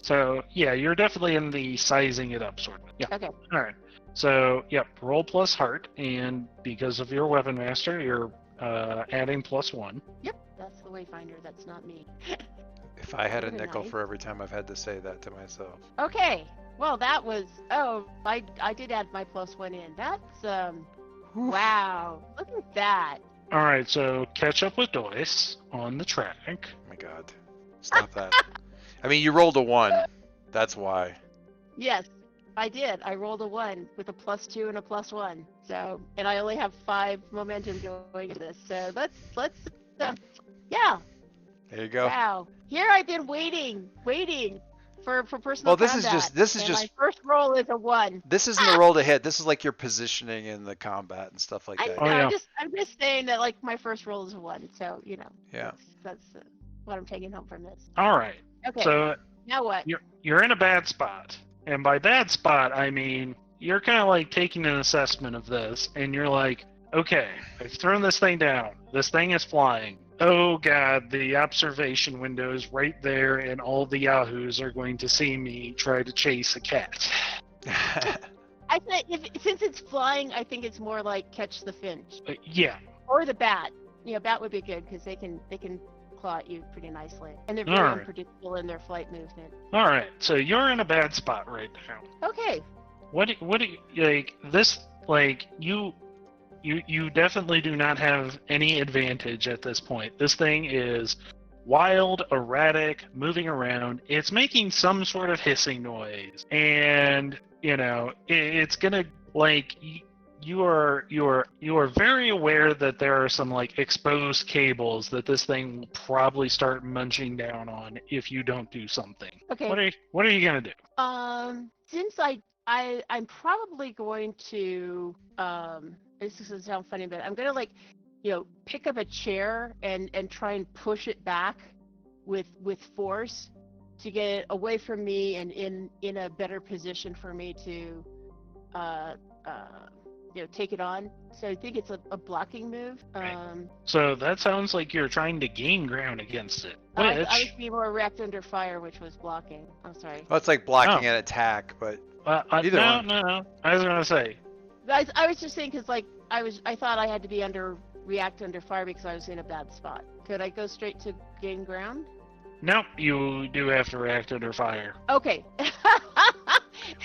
So yeah, you're definitely in the sizing it up sort of. Yeah. Okay. All right. So yep, roll plus heart, and because of your weapon master, you're adding +1. Yep. That's the Wayfinder. That's not me. If I had a Would've been nickel nice. for every time I've had to say that to myself. Okay. Well, that was. Oh, I did add my +1 in. That's Wow. Look at that. All right, so catch up with Joyce on the track. Oh my god. Stop that. I mean, you rolled a 1. That's why. Yes, I did. I rolled a 1 with a +2 and a +1. So, and I only have 5 momentum going into this. So let's. Yeah. There you go. Wow. Here I've been waiting for personal Well, this is combat. just and my first roll is a 1. this isn't the roll to hit. This is like your positioning in the combat and stuff like I that. know. Oh, yeah. I'm just saying that like my first roll is a 1. So Yeah. that's what I'm taking home from this. All right. Okay. So Now what? you're in a bad spot, and by bad spot I mean you're kind of like taking an assessment of this, and you're like, okay, I've thrown this thing down. This thing is flying. Oh god, the observation window is right there, and all the yahoos are going to see me try to chase a cat. I think since it's flying, I think it's more like catch the finch Yeah. or the bat. Bat would be good because they can claw at you pretty nicely, and they're very All right. unpredictable in their flight movement. All right. So you're in a bad spot right now. Okay. What do you like this? Like you definitely do not have any advantage at this point. This thing is wild, erratic, moving around. It's making some sort of hissing noise, and it's gonna like you are very aware that there are some like exposed cables that this thing will probably start munching down on if you don't do something. Okay. What are you gonna do? Since I'm probably going to this is gonna sound funny, but I'm gonna pick up a chair and try and push it back with force to get it away from me and in a better position for me to take it on. So I think it's a blocking move. Right. So that sounds like you're trying to gain ground against it. I was being more react under fire, which was blocking. I'm sorry. Well, it's like blocking an attack, but either one. No. I was gonna say. I was just saying because I thought I had to be react under fire because I was in a bad spot. Could I go straight to gain ground? Nope, you do have to react under fire. Okay.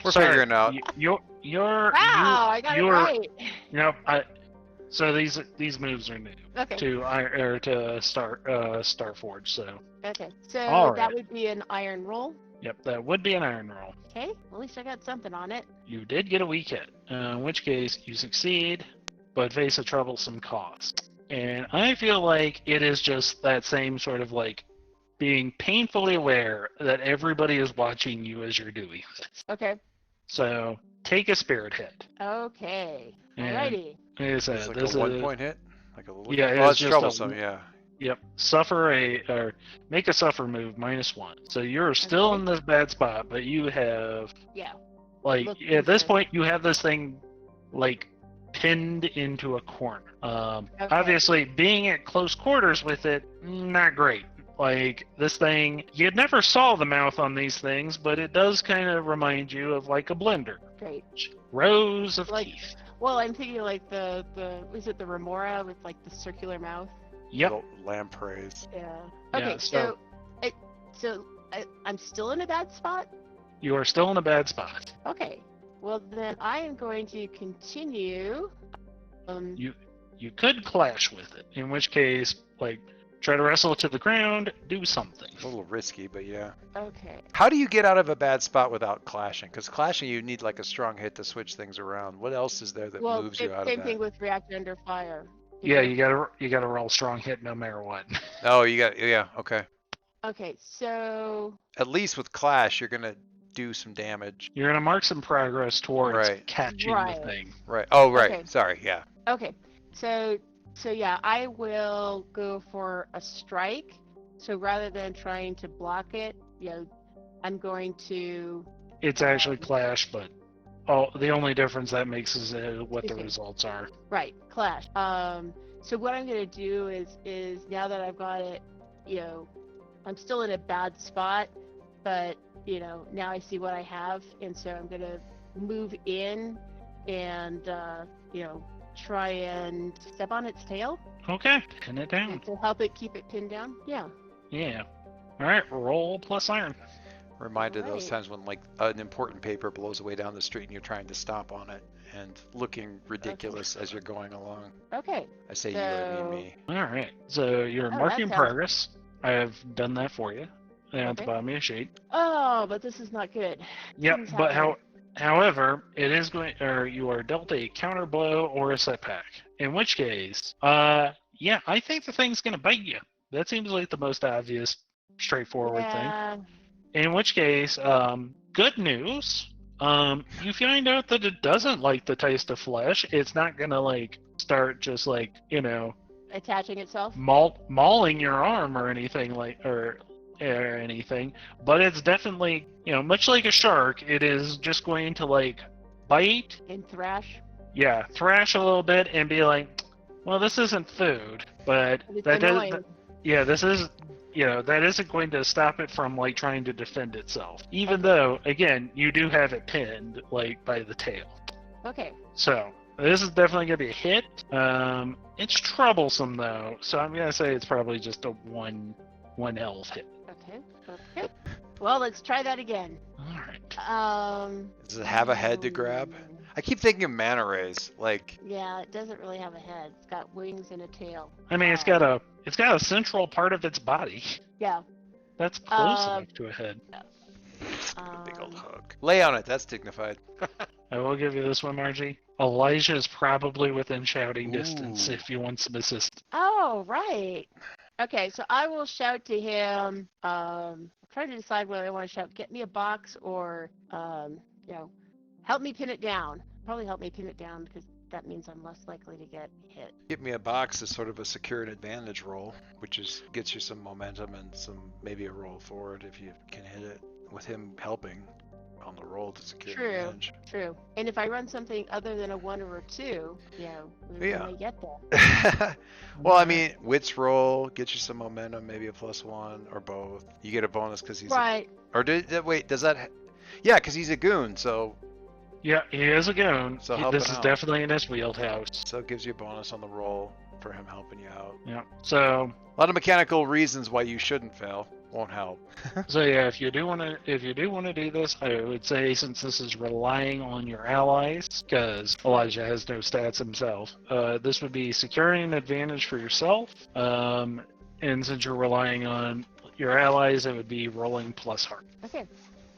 We're figuring out. You're Wow, I got it right. Nope. So these moves are new. Okay. To Starforged. So. Okay. So All right. that would be an iron roll. Yep, that would be an iron roll. Okay. At least I got something on it. You did get a weak hit, in which case you succeed, but face a troublesome cost. And I feel like it is just that same sort of like being painfully aware that everybody is watching you as you're doing this. Okay. So take a spirit hit. Okay. And Alrighty. It's like a 1-point hit. Like a little. Yeah, well, it's it's just troublesome. Yeah. Yep. Make a suffer move -1. So you're still in this bad spot, but you have like at this point you have this thing like pinned into a corner. Obviously being at close quarters with it, not great. Like this thing, you never saw the mouth on these things, but it does kind of remind you of like a blender. Great. Rows of teeth. Well, I'm thinking like is it the remora with like the circular mouth? Yep. Little lampreys. Yeah. Okay. Yeah, I'm still in a bad spot. You are still in a bad spot. Okay. Well, then I am going to continue. You could clash with it, in which case, like, try to wrestle it to the ground, do something. A little risky, but yeah. Okay. How do you get out of a bad spot without clashing? Because clashing, you need like a strong hit to switch things around. What else is there that moves you out of that? Same thing with react under fire. Yeah, you gotta roll strong hit no matter what. Oh, yeah, okay. Okay, so At least with clash, you're gonna do some damage. You're gonna mark some progress towards Right. catching Right. the thing. Right. Oh, right. Okay. Sorry. Yeah. okay, so yeah, I will go for a strike. So rather than trying to block it, I'm going to. It's actually clash, but the only difference that makes is what the Okay. results are. Right, clash. So what I'm gonna do is now that I've got it, I'm still in a bad spot, but now I see what I have, and so I'm gonna move in and try and step on its tail Okay, pin it down. to help it keep it pinned down. Yeah. Yeah. All right, roll plus iron. Reminded of those Right. times when like an important paper blows away down the street and you're trying to stomp on it and looking ridiculous as you're going along. Okay. I say you, I mean So- me. All right, so you're Oh, marking that sounds- progress. I have done that for you. And at the Okay. bottom of your sheet. Oh, but this is not good. Yep, Things but happen. however, it is going, or you are dealt a counter blow or a setback. In which case, yeah, I think the thing's going to bite you. That seems like the most obvious, straightforward thing. Yeah. In which case, good news. You find out that it doesn't like the taste of flesh. It's not gonna like start just like Attaching itself. mauling your arm or anything like or anything. But it's definitely much like a shark. It is just going to like bite, In thrash. yeah, thrash a little bit and be like, well, this isn't food, but It's that annoying. does. Yeah, this is, that isn't going to stop it from like trying to defend itself. Even though, again, you do have it pinned like by the tail. Okay. So this is definitely gonna be a hit. It's troublesome though, so I'm gonna say it's probably just a one health hit. Okay. Okay. Well, let's try that again. All right. Does it have a head to grab? I keep thinking of manta rays. Like, Yeah, it doesn't really have a head. It's got wings and a tail. I mean, it's got a central part of its body Yeah. that's close Um, enough to a head. big old hook. Lay on it. That's dignified. I will give you this one, Margie. Elijah is probably within shouting distance Ooh. if you want some assistance. Oh, right. Okay, so I will shout to him. I'm trying to decide whether I want to shout, "Get me a box," or, help me pin it down. Probably help me pin it down because that means I'm less likely to get hit. Give me a box is sort of a secured advantage roll, which is gets you some momentum and maybe a roll forward if you can hit it with him helping on the roll to secure True. advantage. True. And if I run something other than a 1 or a 2, we Yeah. may get there. Well, I mean, wits roll gets you some momentum, maybe a +1 or both. You get a bonus because he's Right. wait, does that? Yeah, because he's a goon, so Yeah, he is a goon. So This helping is out. definitely in his wheelhouse. it gives you a bonus on the roll for him helping you out. Yeah. So A lot of mechanical reasons why you shouldn't fail. Won't help. yeah, if you do want to do this, I would say since this is relying on your allies, because Elijah has no stats himself, this would be securing an advantage for yourself. And since you're relying on your allies, it would be rolling plus heart. Okay.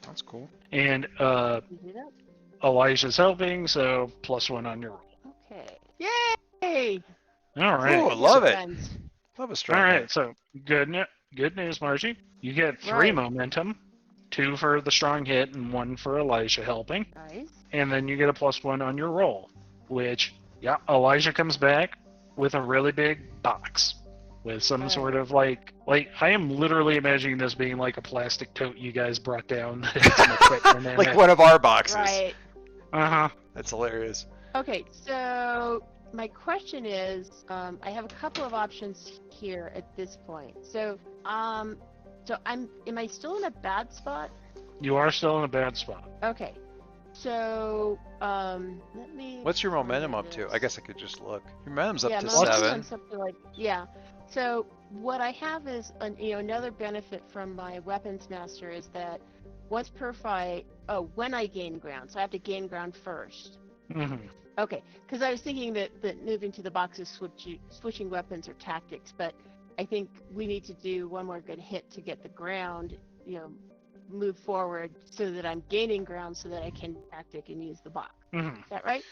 That's cool. And You do that? Elijah's helping, so +1 on your roll. Okay. Yay! All right. Ooh, I love it. Friends. Love a strong All right. hit. So good news, Margie. You get 3 Right. momentum, 2 for the strong hit, and 1 for Elijah helping. Nice. And then you get a +1 on your roll, which, yeah, Elijah comes back with a really big box with some Right. sort of like I am literally imagining this being like a plastic tote you guys brought down. That had some equipment in Like it. one of our boxes. Right. Uh-huh. That's hilarious. Okay, so my question is, I have a couple of options here at this point. So, am I still in a bad spot? You are still in a bad spot. Okay, so let me. What's your find momentum up to? this. I guess I could just look. Your momentum's up Yeah, to my 7. momentum's up to So what I have is another benefit from my weapons master is that once per fight, when I gain ground, so I have to gain ground first. Hmm. Okay, because I was thinking that moving to the box is switching weapons or tactics, but I think we need to do one more good hit to get the ground, move forward so that I'm gaining ground so that I can tactic and use the box. Hmm. Is that right?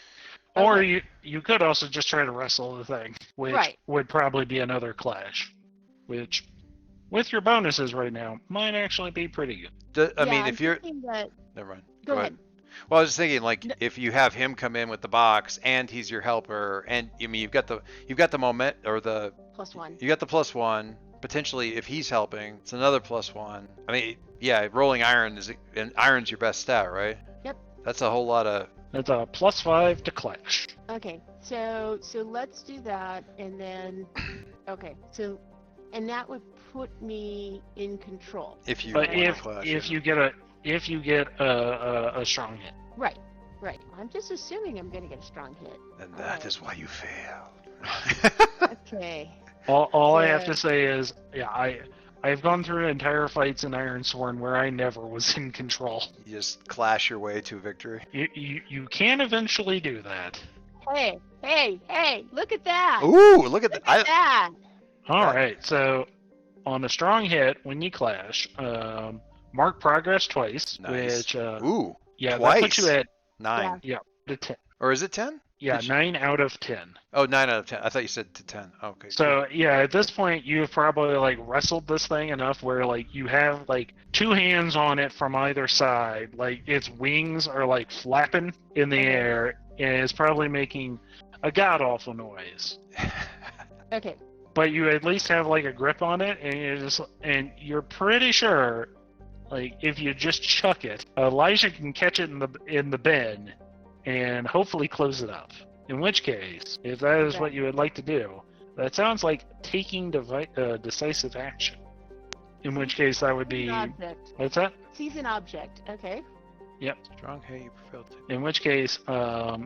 Or Okay. you could also just try to wrestle the thing, which Right. would probably be another clash, which, with your bonuses right now, might actually be pretty good. I Yeah, mean, I'm if you're... thinking that. Never mind. Go ahead. Well, I was just thinking, like, No. if you have him come in with the box and he's your helper, and I mean, you've got the moment or the +1. you got the +1. Potentially, if he's helping, it's another +1. I mean, yeah, rolling iron's your best stat, right? Yep. That's a whole lot of. That's a +5 to clash. Okay, so let's do that, and then and that would put me in control. If you But want to if clash, if yeah. you get a strong hit, Right. I'm just assuming I'm going to get a strong hit. And that Alright. is why you fail. Okay. all I have Yeah. to say is, yeah, I I've gone through entire fights in Ironsworn where I never was in control. You just clash your way to victory. You can eventually do that. Hey, hey, hey! Look at that! Ooh, look at Look that. at that! All That- right, so on a strong hit, when you clash, mark progress twice, Nice. which Ooh, yeah, twice. that puts you at 9. the 10. Or is it 10? Yeah, Did you- 9 out of 10. Oh, 9 out of 10. I thought you said to 10. Okay. So yeah, at this point you've probably like wrestled this thing enough where like you have like 2 hands on it from either side, like its wings are like flapping in the air, and it's probably making a god awful noise. Cool. Okay. But you at least have like a grip on it, and you're pretty sure, like if you just chuck it, Elijah can catch it in the bin, and hopefully close it up. In which case, if that is Okay. what you would like to do, that sounds like taking decisive action. In which case, that would be Seize an object. what's that? Seize an object. Okay. Strong hit, you prevailed to. In which case, Because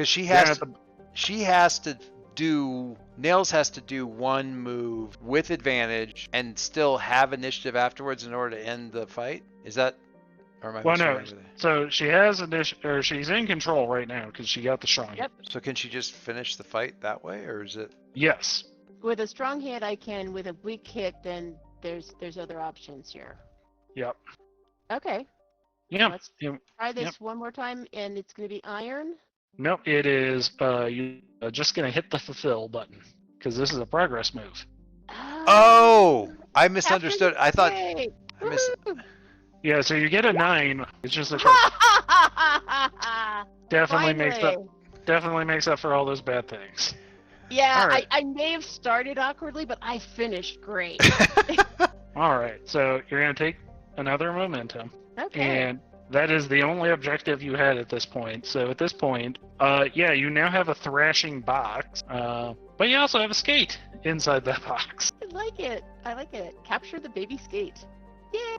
she you're has at the- she has to do Nails has to do one move with advantage and still have initiative afterwards in order to end the fight. Is that? Or am I well, no. misremembering that? So she has or she's in control right now because she got the strong. Yep. So can she just finish the fight that way, or is it? Yes. With a strong hit, I can. With a weak hit, then there's other options here. Yep. Okay. Yeah. Let's yeah. try this one more time, and it's going to be iron. Nope. It is. You just gonna hit the fulfill button because this is a progress move. Oh, I misunderstood. I thought Yay! I miss. Yeah. So you get a 9. It's just a definitely makes up for all those bad things. Yeah, All right. I may have started awkwardly, but I finished great. All right. So you're gonna take another momentum. Okay. And that is the only objective you had at this point. So at this point, yeah, you now have a thrashing box, but you also have a skate inside that box. I like it. I like it. Capture the baby skate.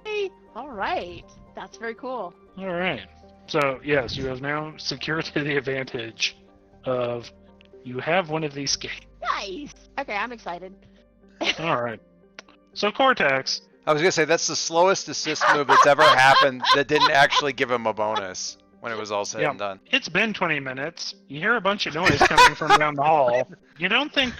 Yay! All right. That's very cool. All right. So yes, you have now secured the advantage of you have one of these skates. Nice. Okay, I'm excited. All right. So Cortex, I was gonna say that's the slowest assist move that's ever happened that didn't actually give him a bonus when it was all said Yeah. and done. it's been 20 minutes. You hear a bunch of noise coming from down the hall. You don't think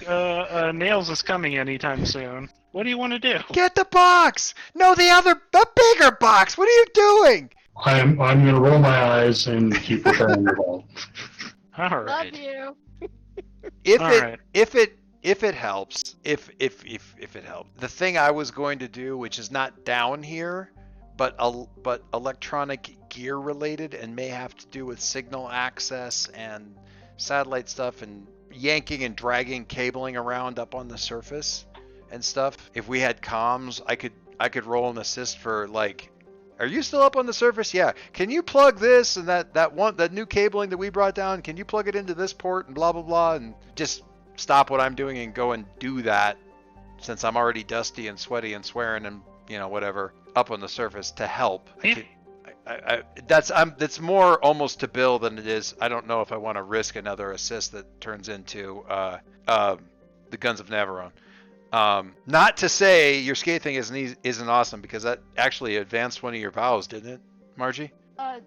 Nails is coming anytime soon. What do you want to do? Get the box! No, the bigger box! What are you doing? I'm going to roll my eyes and keep repairing the ball. All Love right. you. If All it right. if it helps, if it helps. The thing I was going to do, which is not down here, but electronic gear related and may have to do with signal access and satellite stuff and yanking and dragging cabling around up on the surface and stuff. If we had comms, I could roll an assist for like, are you still up on the surface? Yeah. Can you plug this and that new cabling that we brought down? Can you plug it into this port and blah blah blah, and just stop what I'm doing and go and do that, since I'm already dusty and sweaty and swearing and whatever up on the surface to help. That's more almost to Bill than it is. I don't know if I want to risk another assist that turns into the Guns of Navarone. Not to say your skate thing isn't awesome, because that actually advanced one of your vows, didn't it, Margie? I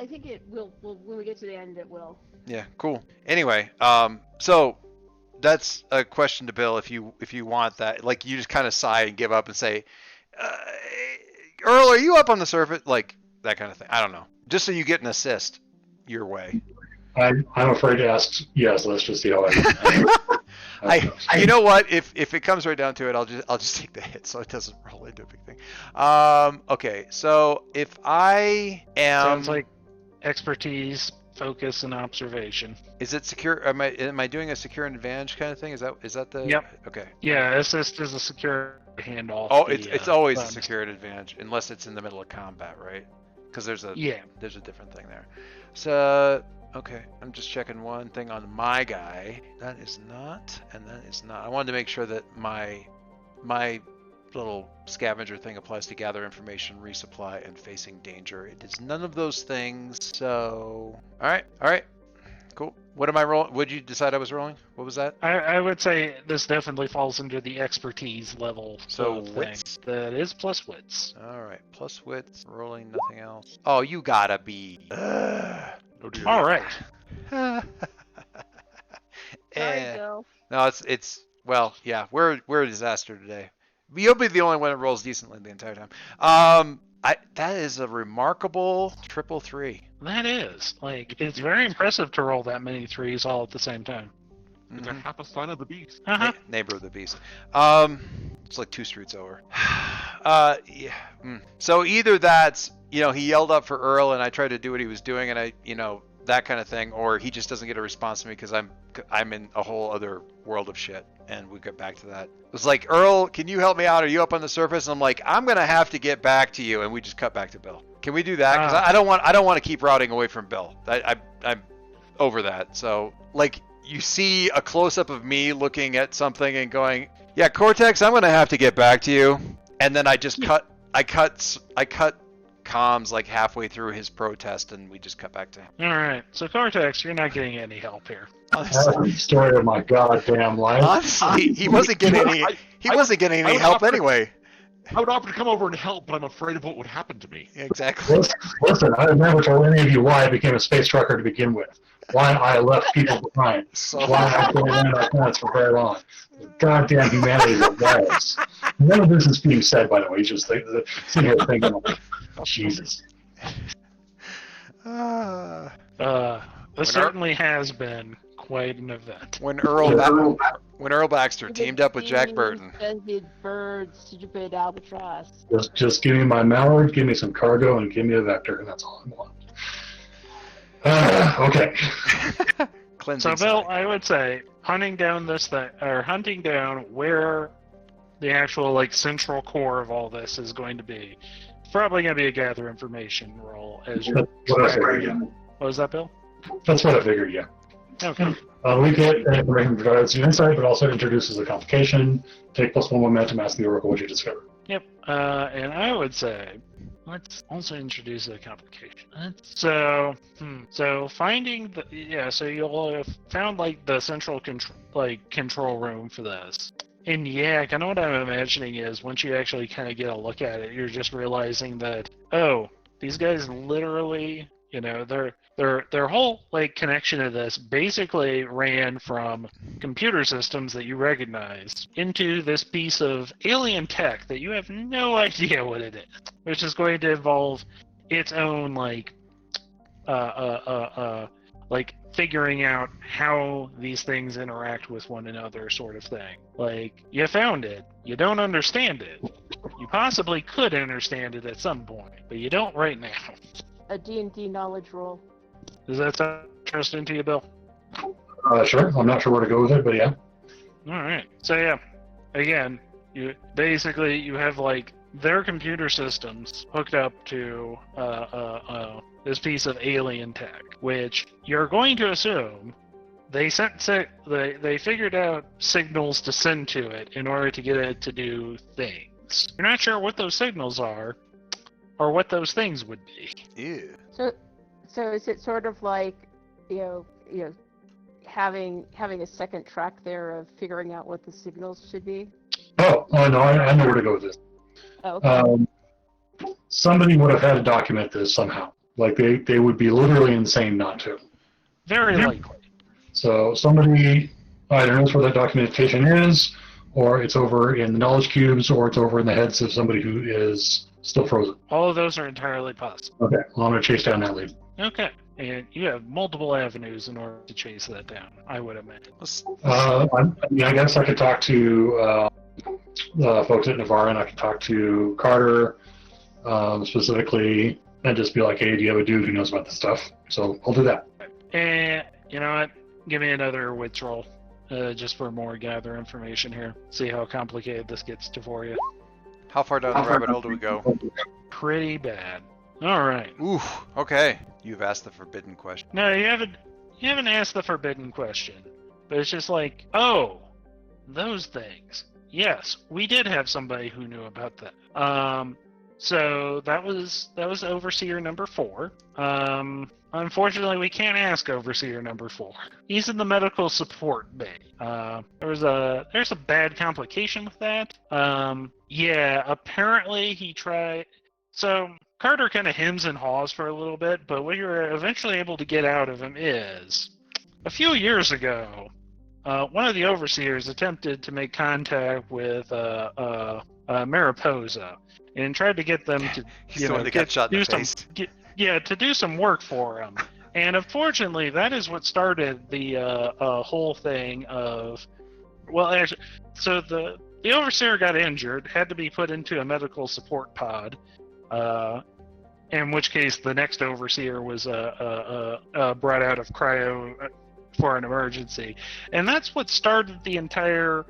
think it will when we get to the end. It will. Yeah, cool. Anyway, so that's a question to Bill. If you want that, like, you just kind of sigh and give up and say, Earl, are you up on the surface? Like that kind of thing. I don't know. Just so you get an assist your way. I'm afraid to ask. Yes, let's just see how I. You know what? If it comes right down to it, I'll just take the hit, so it doesn't roll into a big thing. Okay. So if I am, Sounds like expertise, focus, and observation. is it secure? Am I doing a secure advantage kind of thing? Is that the? Yep. Okay. Yeah, assist is a secure handoff. Oh, it's always a bonus. secured advantage unless it's in the middle of combat, right? Because there's a different thing there. So okay, I'm just checking one thing on my guy. That is not, and that is not. I wanted to make sure that my little scavenger thing applies to gather information, resupply, and facing danger. It is none of those things. So all right, cool. What am I rolling? What'd you decide I was rolling? What was that? I would say this definitely falls under the expertise level. So of wits? thing. That is plus wits. All right, plus wits, rolling, nothing else. Oh, you gotta be. Oh dear. All right. Sorry, Eh. Bill. No, it's well, yeah, we're a disaster today. You'll be the only one that rolls decently the entire time. That is a remarkable 333. That is. Like, it's very impressive to roll that many threes all at the same time. It's a half a sign of the beast. Uh-huh. Neighbor of the beast. It's like 2 streets over. Yeah. So either that's, he yelled up for Earl and I tried to do what he was doing and that kind of thing, or he just doesn't get a response to me because I'm in a whole other world of shit, and we get back to that. It was like, Earl, can you help me out? Are you up on the surface? And I'm like, I'm gonna have to get back to you, and we just cut back to Bill. Can we do that? Because I don't want to keep routing away from Bill. I'm over that. So like, you see a close up of me looking at something and going, yeah, Cortex, I'm gonna have to get back to you, and then I just cut comms like halfway through his protest, and we just cut back to him. All right. So, Cortex, you're not getting any help here. That's the story of my goddamn life. Honestly, he wasn't getting any help anyway. I would offer to come over and help, but I'm afraid of what would happen to me. Exactly. Listen, I never told any of you why I became a space trucker to begin with. Why I left people behind. So Why I couldn't land my plants for very long. Goddamn humanity is a virus. None of this is being said, by the way. He's just sitting here thinking, like, Jesus. This certainly has been quite an event. When Earl Baxter teamed up with Jack Burton. Splendid bird, stupid albatross. Just give me my mallard, give me some cargo, and give me a vector, and that's all I want. Okay. Cleansing So, Bill, side. I would say hunting down where the actual central core of all this is going to be. It's probably going to be a gather information roll as you're. That's what I figured, yeah. What was that, Bill? That's what I figured, yeah. Okay. We get information provides you insight, but also introduces a complication. Take +1 momentum, ask the Oracle what you discover. Yep. And I would say let's also introduce a complication. So finding so you'll have found the central control room for this. And yeah, kind of what I'm imagining is once you actually kind of get a look at it, you're just realizing that, oh, these guys literally, their whole connection to this basically ran from computer systems that you recognize into this piece of alien tech that you have no idea what it is, which is going to involve its own figuring out how these things interact with one another, sort of thing. You found it, you don't understand it. You possibly could understand it at some point, but you don't right now. A D&D knowledge roll. Does that sound interesting to you, Bill? Sure. I'm not sure where to go with it, but yeah. All right. So yeah, again, you have their computer systems hooked up to this piece of alien tech, which you're going to assume they figured out signals to send to it in order to get it to do things. You're not sure what those signals are or what those things would be. Ew. So is it sort of like, having a second track there of figuring out what the signals should be? Oh no, I know where to go with this. Oh, okay. Somebody would have had to document this somehow. They would be literally insane not to. Very likely. So somebody either knows where that documentation is, or it's over in the knowledge cubes, or it's over in the heads of somebody who is still frozen. All of those are entirely possible. Okay, well, I'm going to chase down that lead. Okay. And you have multiple avenues in order to chase that down, I would imagine. I guess I could talk to folks at Navarre, and I could talk to Carter specifically, and just be like, hey, do you have a dude who knows about this stuff? So I'll do that. And you know what? Give me another wits roll, just for more gather information here. See how complicated this gets for you. How far down the rabbit hole do we go? Pretty bad. All right. Oof. Okay. You've asked the forbidden question. No, you haven't asked the forbidden question, but it's just like, oh, those things. Yes, we did have somebody who knew about that. So that was Overseer number 4. Unfortunately, we can't ask Overseer number 4. He's in the medical support bay. There's a bad complication with that. Yeah, apparently he tried. So Carter kind of hems and haws for a little bit, but what you're eventually able to get out of him is a few years ago. One of the overseers attempted to make contact with Mariposa and tried to get them to He's the one that got shot in the face. to do some work for him. And unfortunately, that is what started the whole thing of, well, actually, so the overseer got injured, had to be put into a medical support pod, in which case the next overseer was brought out of cryo for an emergency, and that's what started the entire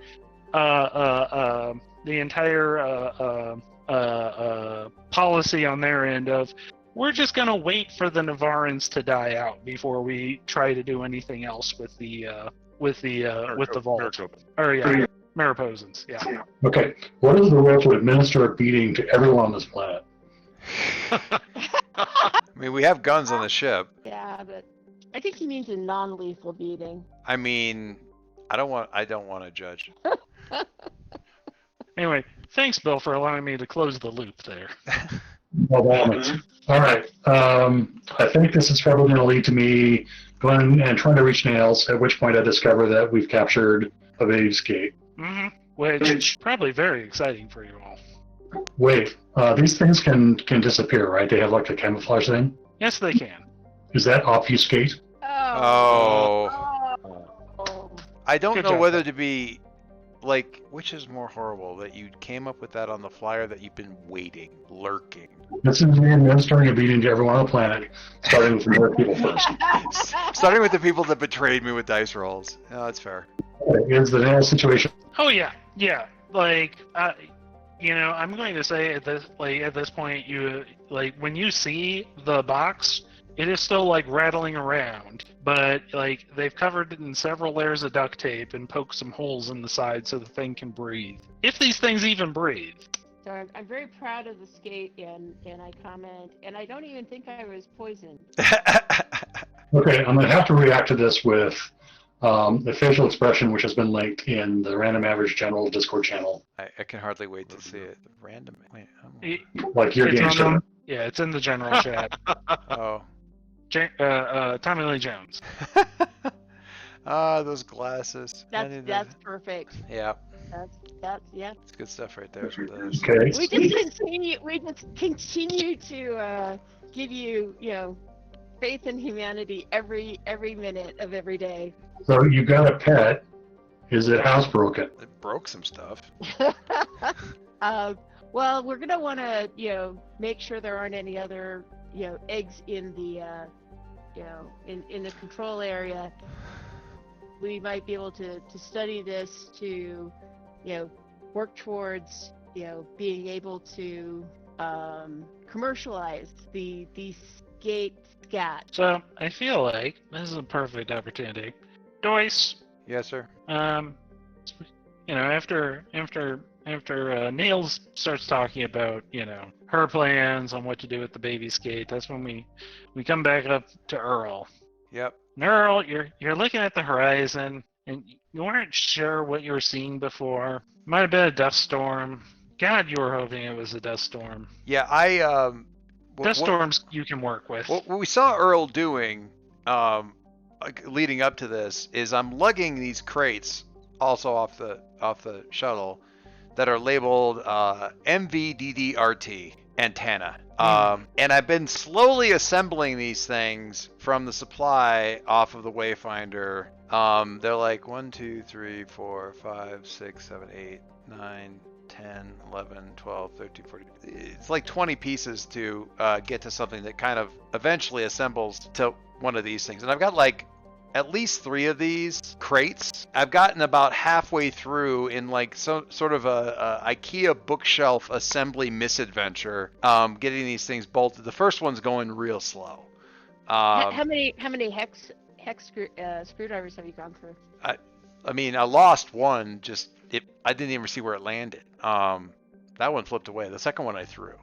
policy on their end of, we're just going to wait for the Navarans to die out before we try to do anything else with the vault. Mariposans. Yeah. Okay. What is the role to administer a beating to everyone on this planet? I mean, we have guns on the ship. Yeah, but I think he means a non-lethal beating. I mean, I don't want to judge. Anyway, thanks, Bill, for allowing me to close the loop there. Well, by all means. All right. I think this is probably going to lead to me going and trying to reach Nails, at which point I discover that we've captured a baby's gate. Mm-hmm. Which is probably very exciting for you all. Wait, these things can disappear, right? They have like a camouflage thing? Yes, they can. Is that obfuscate? Oh. Oh. I don't Good know job. whether to be like, which is more horrible, that you came up with that on the flyer, that you've been waiting, lurking. This is me administering a beating to everyone on the planet, starting with more people first. Starting with the people that betrayed me with dice rolls. No, that's fair. Is the Nails situation? Oh yeah. Like, I'm going to say at this point, you like when you see the box, it is still like rattling around, but like they've covered it in several layers of duct tape and poked some holes in the side so the thing can breathe. If these things even breathe. So I'm very proud of the skate, and I comment, and I don't even think I was poisoned. Okay, I'm going to have to react to this with the facial expression, which has been linked in the Random Average General Discord channel. I can hardly wait to see it. Random. Wait. Like your It's game's on doing. Yeah, it's in the general chat. Oh. Tommy Lee Jones. Those glasses. That's perfect. Yeah, That's yeah. it's good stuff right there. Is what that is. Okay. We just continue to give you faith in humanity every minute of every day. So you got a pet. Is it housebroken? It broke some stuff. Well, we're gonna want to make sure there aren't any other eggs in the in the control area. We might be able to study this to work towards being able to commercialize the scat. So I feel like this is a perfect opportunity. Doyce, Yes, sir. After Nails starts talking about her plans on what to do with the baby skate, that's when we come back up to Earl. Yep. And Earl, you're looking at the horizon and you weren't sure what you were seeing before. Might have been a dust storm. God, you were hoping it was a dust storm. Yeah, Dust storms you can work with. What we saw Earl doing, leading up to this, is I'm lugging these crates also off the shuttle that are labeled MVDDRT antenna. And I've been slowly assembling these things from the supply off of the Wayfinder. They're like 1, 2, 3, 4, 5, 6, 7, 8, 9, 10, 11, 12, 13, 14. It's like 20 pieces to get to something that kind of eventually assembles to one of these things. And I've got like at least 3 of these crates. I've gotten about halfway through in like sort of a IKEA bookshelf assembly misadventure, getting these things bolted. The first one's going real slow. How many hex screwdrivers have you gone through? I mean, I lost one. I didn't even see where it landed. That one flipped away. The second one I threw.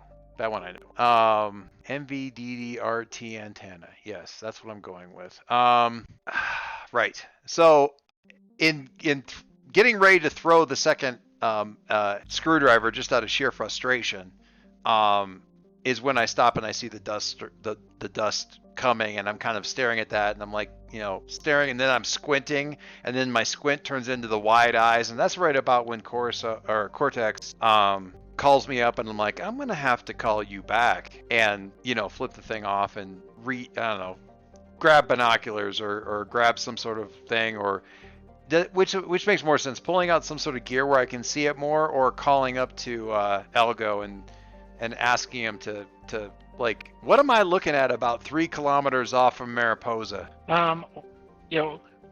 That one I know. MVDDRT antenna. Yes, that's what I'm going with. Right. So in getting ready to throw the second screwdriver just out of sheer frustration, is when I stop and I see the dust coming, and I'm kind of staring at that, and I'm like, staring, and then I'm squinting, and then my squint turns into the wide eyes, and that's right about when Cortex calls me up, and I'm like, I'm gonna have to call you back, and flip the thing off and I don't know, grab binoculars or grab some sort of thing, or which makes more sense, pulling out some sort of gear where I can see it more, or calling up to Elgo and asking him to like, what am I looking at about 3 kilometers off from Mariposa?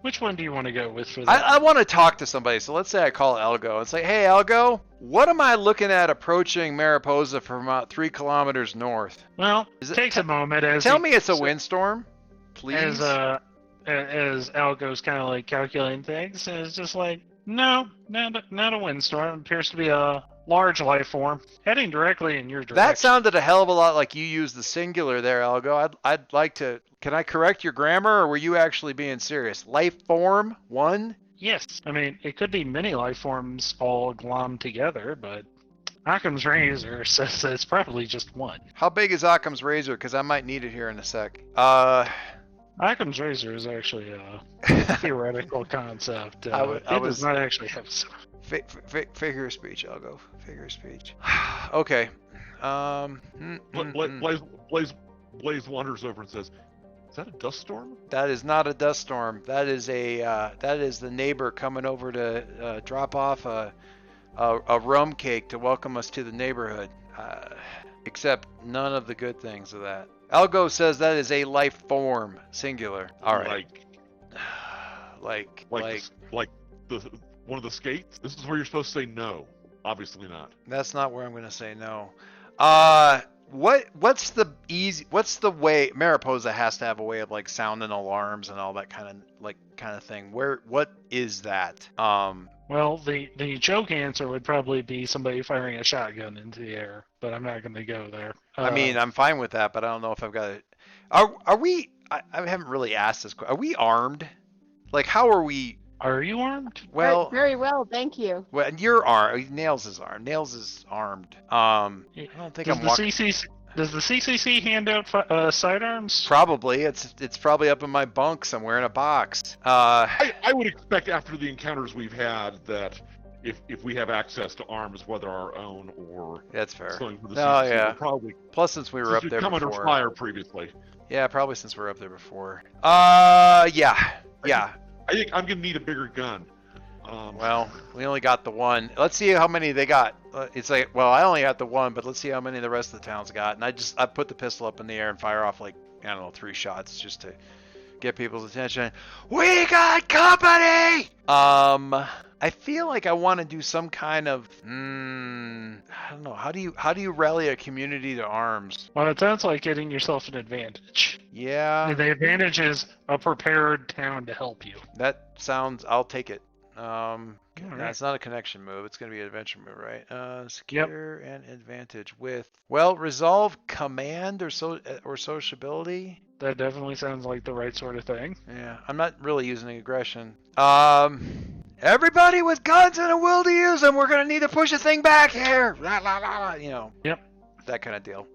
Which one do you want to go with for that? I want to talk to somebody, so let's say I call Elgo and say, hey Elgo, what am I looking at approaching Mariposa from about 3 kilometers north? Well, it takes a moment. Tell me it's a windstorm, please. As Elgo's kind of like calculating things, and it's just like, no, not a windstorm. It appears to be a large life form heading directly in your direction. That sounded a hell of a lot like you used the singular there, Elgo. I'd like to. Can I correct your grammar, or were you actually being serious? Life form one? Yes. I mean, it could be many life forms all glommed together, but Occam's razor says that it's probably just one. How big is Occam's razor? Because I might need it here in a sec. Occam's razor is actually a theoretical concept. It does not actually have some. Figure of speech, Elgo. Figure of speech. Okay. Blaze wanders over and says, "Is that a dust storm?" That is not a dust storm. That is the neighbor coming over to drop off a rum cake to welcome us to the neighborhood. Except none of the good things of that. Elgo says that is a life form, singular. All right. Like the one of the skates. This is where you're supposed to say no. Obviously not. That's not where I'm going to say no. What's the way Mariposa has to have a way of like sounding alarms and all that kind of thing. What is that? Well, the joke answer would probably be somebody firing a shotgun into the air, but I'm not going to go there. I mean, I'm fine with that, but I don't know if I've got it. Are we? I haven't really asked this. Are we armed? Like, how are we? Are you armed? Well, very well, thank you. Well, and you're armed. Nails is armed. Nails is armed. I don't think I'm walking. Does the CCC hand out sidearms? Probably. It's probably up in my bunk somewhere in a box. I would expect after the encounters we've had that if we have access to arms, whether our own or that's fair. From the CCC, yeah. Probably. Plus, since we were up there come before. Under fire previously. Yeah, probably since we were up there before. Yeah. I think I'm gonna need a bigger gun. Well, we only got the one. Let's see how many they got. It's like, well, I only got the one, but let's see how many the rest of the town's got. And I put the pistol up in the air and fire off like, I don't know, 3 shots just to get people's attention. We got company! I feel like I want to do some kind of, I don't know. How do you rally a community to arms? Well, it sounds like getting yourself an advantage. Yeah. And the advantage is a prepared town to help you. That sounds, I'll take it. Right. That's not a connection move. It's going to be an adventure move, right? Secure and advantage with, well, resolve command or sociability. That definitely sounds like the right sort of thing. Yeah, I'm not really using aggression. Everybody with guns and a will to use them. We're going to need to push the thing back here. Yep. That kind of deal.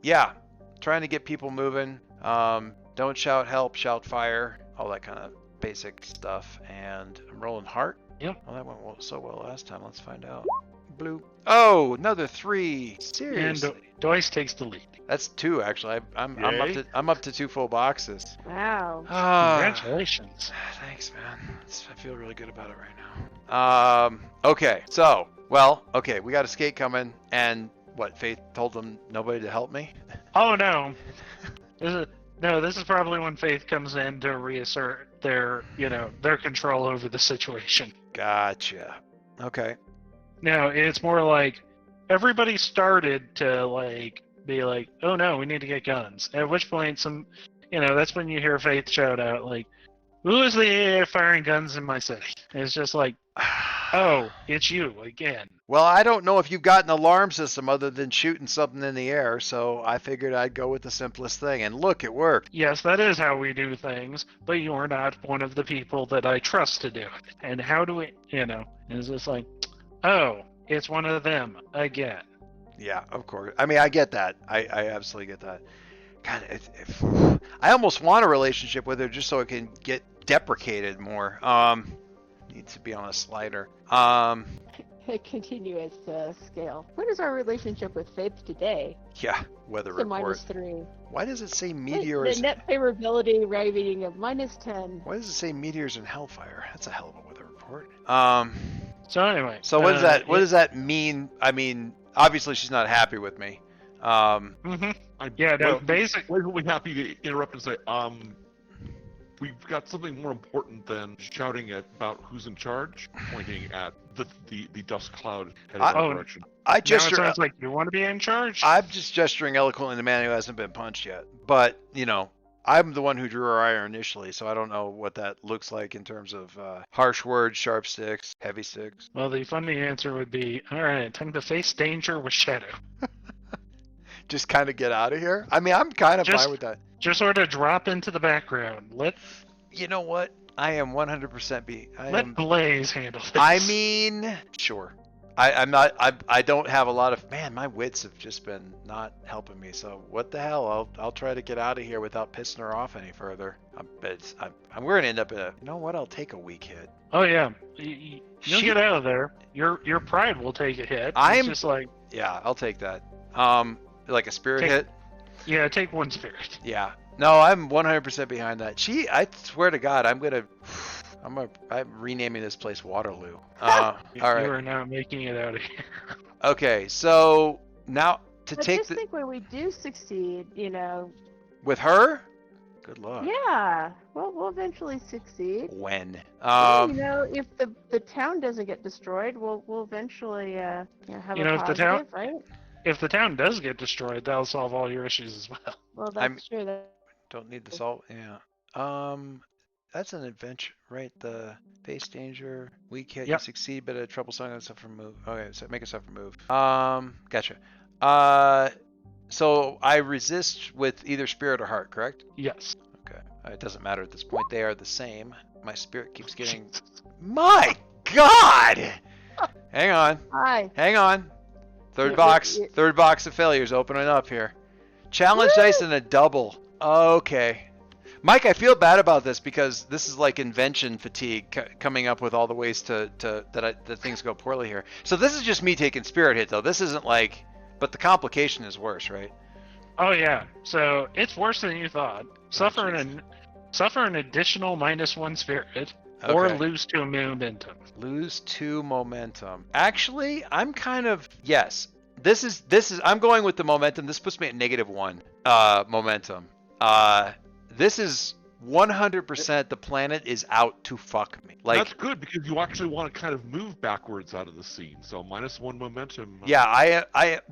Yeah. Trying to get people moving. Don't shout help, shout fire. All that kind of basic stuff. And I'm rolling heart. Yep. Well, that went so well last time. Let's find out. Blue. Oh, another 3. Seriously. And Doyce takes the lead. That's 2 actually. I'm up to 2 full boxes. Wow. Congratulations. Thanks, man. I feel really good about it right now. Okay. So, we got a skate coming, and what? Faith told them nobody to help me. Oh no. This is probably when Faith comes in to reassert their control over the situation. Gotcha. Okay. No, it's more like everybody started to be like, oh no, we need to get guns. At which point that's when you hear Faith shout out like, who is the firing guns in my city? And it's just like, Oh, it's you again. Well, I don't know if you've got an alarm system other than shooting something in the air, so I figured I'd go with the simplest thing. And look, it worked. Yes, that is how we do things, but you're not one of the people that I trust to do it. And how do we, it's just like, oh, it's one of them again. Yeah, of course. I mean, I get that. I absolutely get that. God, I almost want a relationship with her just so it can get deprecated more. Needs to be on a slider. A continuous scale. What is our relationship with Faith today? Yeah, weather It's a report. -3. Why does it say The meteors? net favorability rating of -10. Why does it say meteors and hellfire? That's a hell of a weather report. So anyway. So what does that? What does that mean? I mean, obviously she's not happy with me. Yeah, no, basically. We're happy to interrupt and say, we've got something more important than shouting about who's in charge, pointing at the dust cloud headed that direction. I Now it gesture. sounds like you want to be in charge? I'm just gesturing eloquently to the man who hasn't been punched yet. But I'm the one who drew her ire initially, so I don't know what that looks like in terms of harsh words, sharp sticks, heavy sticks. Well, the funny answer would be, all right, time to face danger with Shadow. Just kind of get out of here. I mean, I'm kind of fine with that. Just sort of drop into the background. You know what? I am 100% Let Blaze handle this. I mean, sure. I'm not. I don't have a lot of. Man, my wits have just been not helping me. So what the hell? I'll try to get out of here without pissing her off any further. We're gonna end up in a. You know what? I'll take a weak hit. Oh yeah, you'll get out of there. Your pride will take a hit. I'm just like. Yeah, I'll take that. Like a spirit hit. Yeah, take one spirit. Yeah. No, I'm 100% behind that. I swear to God, I'm renaming this place Waterloo. All right. You are now making it out of here. Okay, so now to But take just think when we do succeed, with her. Good luck. Yeah, well, we'll eventually succeed. When? If the town doesn't get destroyed, we'll eventually have a positive, right? If the town does get destroyed, that'll solve all your issues as well. Well, that's true. Don't need the salt. Yeah. That's an adventure, right? The face danger, weak hit, you succeed, but a troublesome and suffer move. Okay, so make a suffer move. Gotcha. So I resist with either spirit or heart, correct? Yes. Okay. It doesn't matter at this point. They are the same. My spirit keeps getting. My God! Hang on. Hi. Hang on. Third box of failures opening up here. Challenge dice and a double. Okay. Mike, I feel bad about this because this is like invention fatigue coming up with all the ways that things go poorly here. So this is just me taking spirit hit though. This isn't like, but the complication is worse, right? Oh yeah. So it's worse than you thought. Suffer an additional -1 spirit. Okay. Or lose 2 momentum. Lose 2 momentum. Actually, I'm kind of yes. This is I'm going with the momentum. This puts me at -1 momentum. This is 100% the planet is out to fuck me. Like that's good because you actually want to kind of move backwards out of the scene. So -1 momentum. Yeah,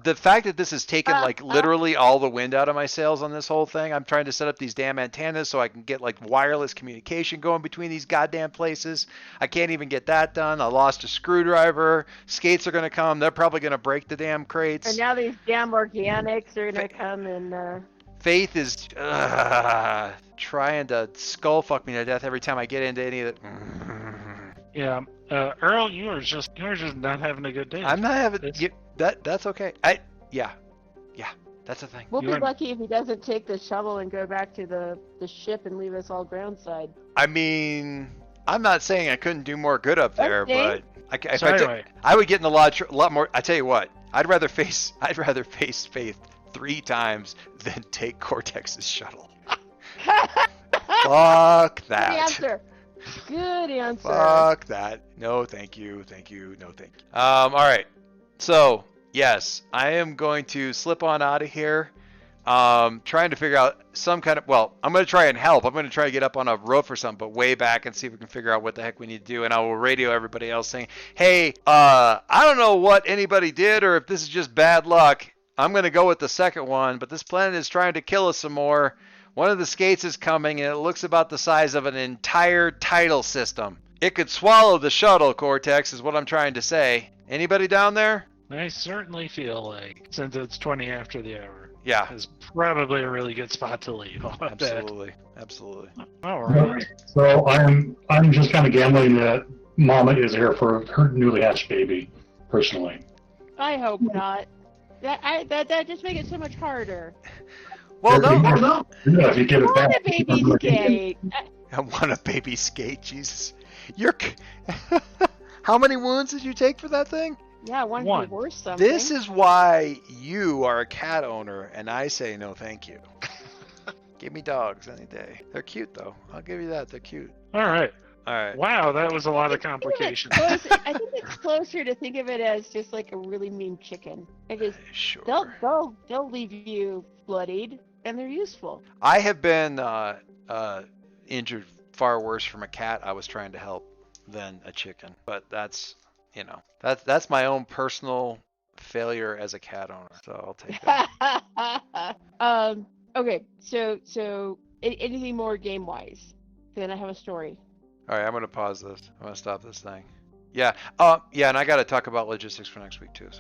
the fact that this has taken like literally all the wind out of my sails on this whole thing. I'm trying to set up these damn antennas so I can get like wireless communication going between these goddamn places. I can't even get that done. I lost a screwdriver. Skates are gonna come. They're probably gonna break the damn crates. And now these damn organics are gonna come and. Faith is trying to skull fuck me to death every time I get into any of the. Yeah, Earl, you are just not having a good day. I'm not having that's okay. Yeah, that's a thing. We'll be lucky if he doesn't take the shovel and go back to the ship and leave us all groundside. I mean, I'm not saying I couldn't do more good up there, but I would get in a lot more. I tell you what, I'd rather face Faith 3 times than take Cortex's shuttle. Fuck that. Good answer. Fuck that. No, thank you. No, thank you. All right. So, yes, I am going to slip on out of here. Trying to figure out some kind of, I'm going to try and help. I'm going to try to get up on a roof or something, but way back and see if we can figure out what the heck we need to do. And I will radio everybody else saying, hey, I don't know what anybody did or if this is just bad luck. I'm going to go with the second one, but this planet is trying to kill us some more. One of the skates is coming, and it looks about the size of an entire tidal system. It could swallow the shuttle, Cortex, is what I'm trying to say. Anybody down there? I certainly feel like, since it's 20 after the hour, Yeah, is probably a really good spot to leave. How about that? absolutely. All right. So I'm just kind of gambling that Mama is here for her newly hatched baby, personally. I hope not. That just makes it so much harder. Well, no. Yeah, if you give I it want back. a baby skate. I want a baby skate, Jesus. You're. How many wounds did you take for that thing? Yeah, one One. be worth something. This is why you are a cat owner, and I say no thank you. Give me dogs any day. They're cute, though. I'll give you that. They're cute. All right. All right. Wow, that was a lot of I think complications. I think it's closer to think of it as just like a really mean chicken. Because Sure. they'll leave you bloodied, and they're useful. I have been injured far worse from a cat I was trying to help than a chicken. But that's, that's my own personal failure as a cat owner. So I'll take that. Okay, so anything more game wise? Then I have a story. All right, I'm going to pause this. I'm going to stop this thing. Yeah. Yeah, and I got to talk about logistics for next week, too. So.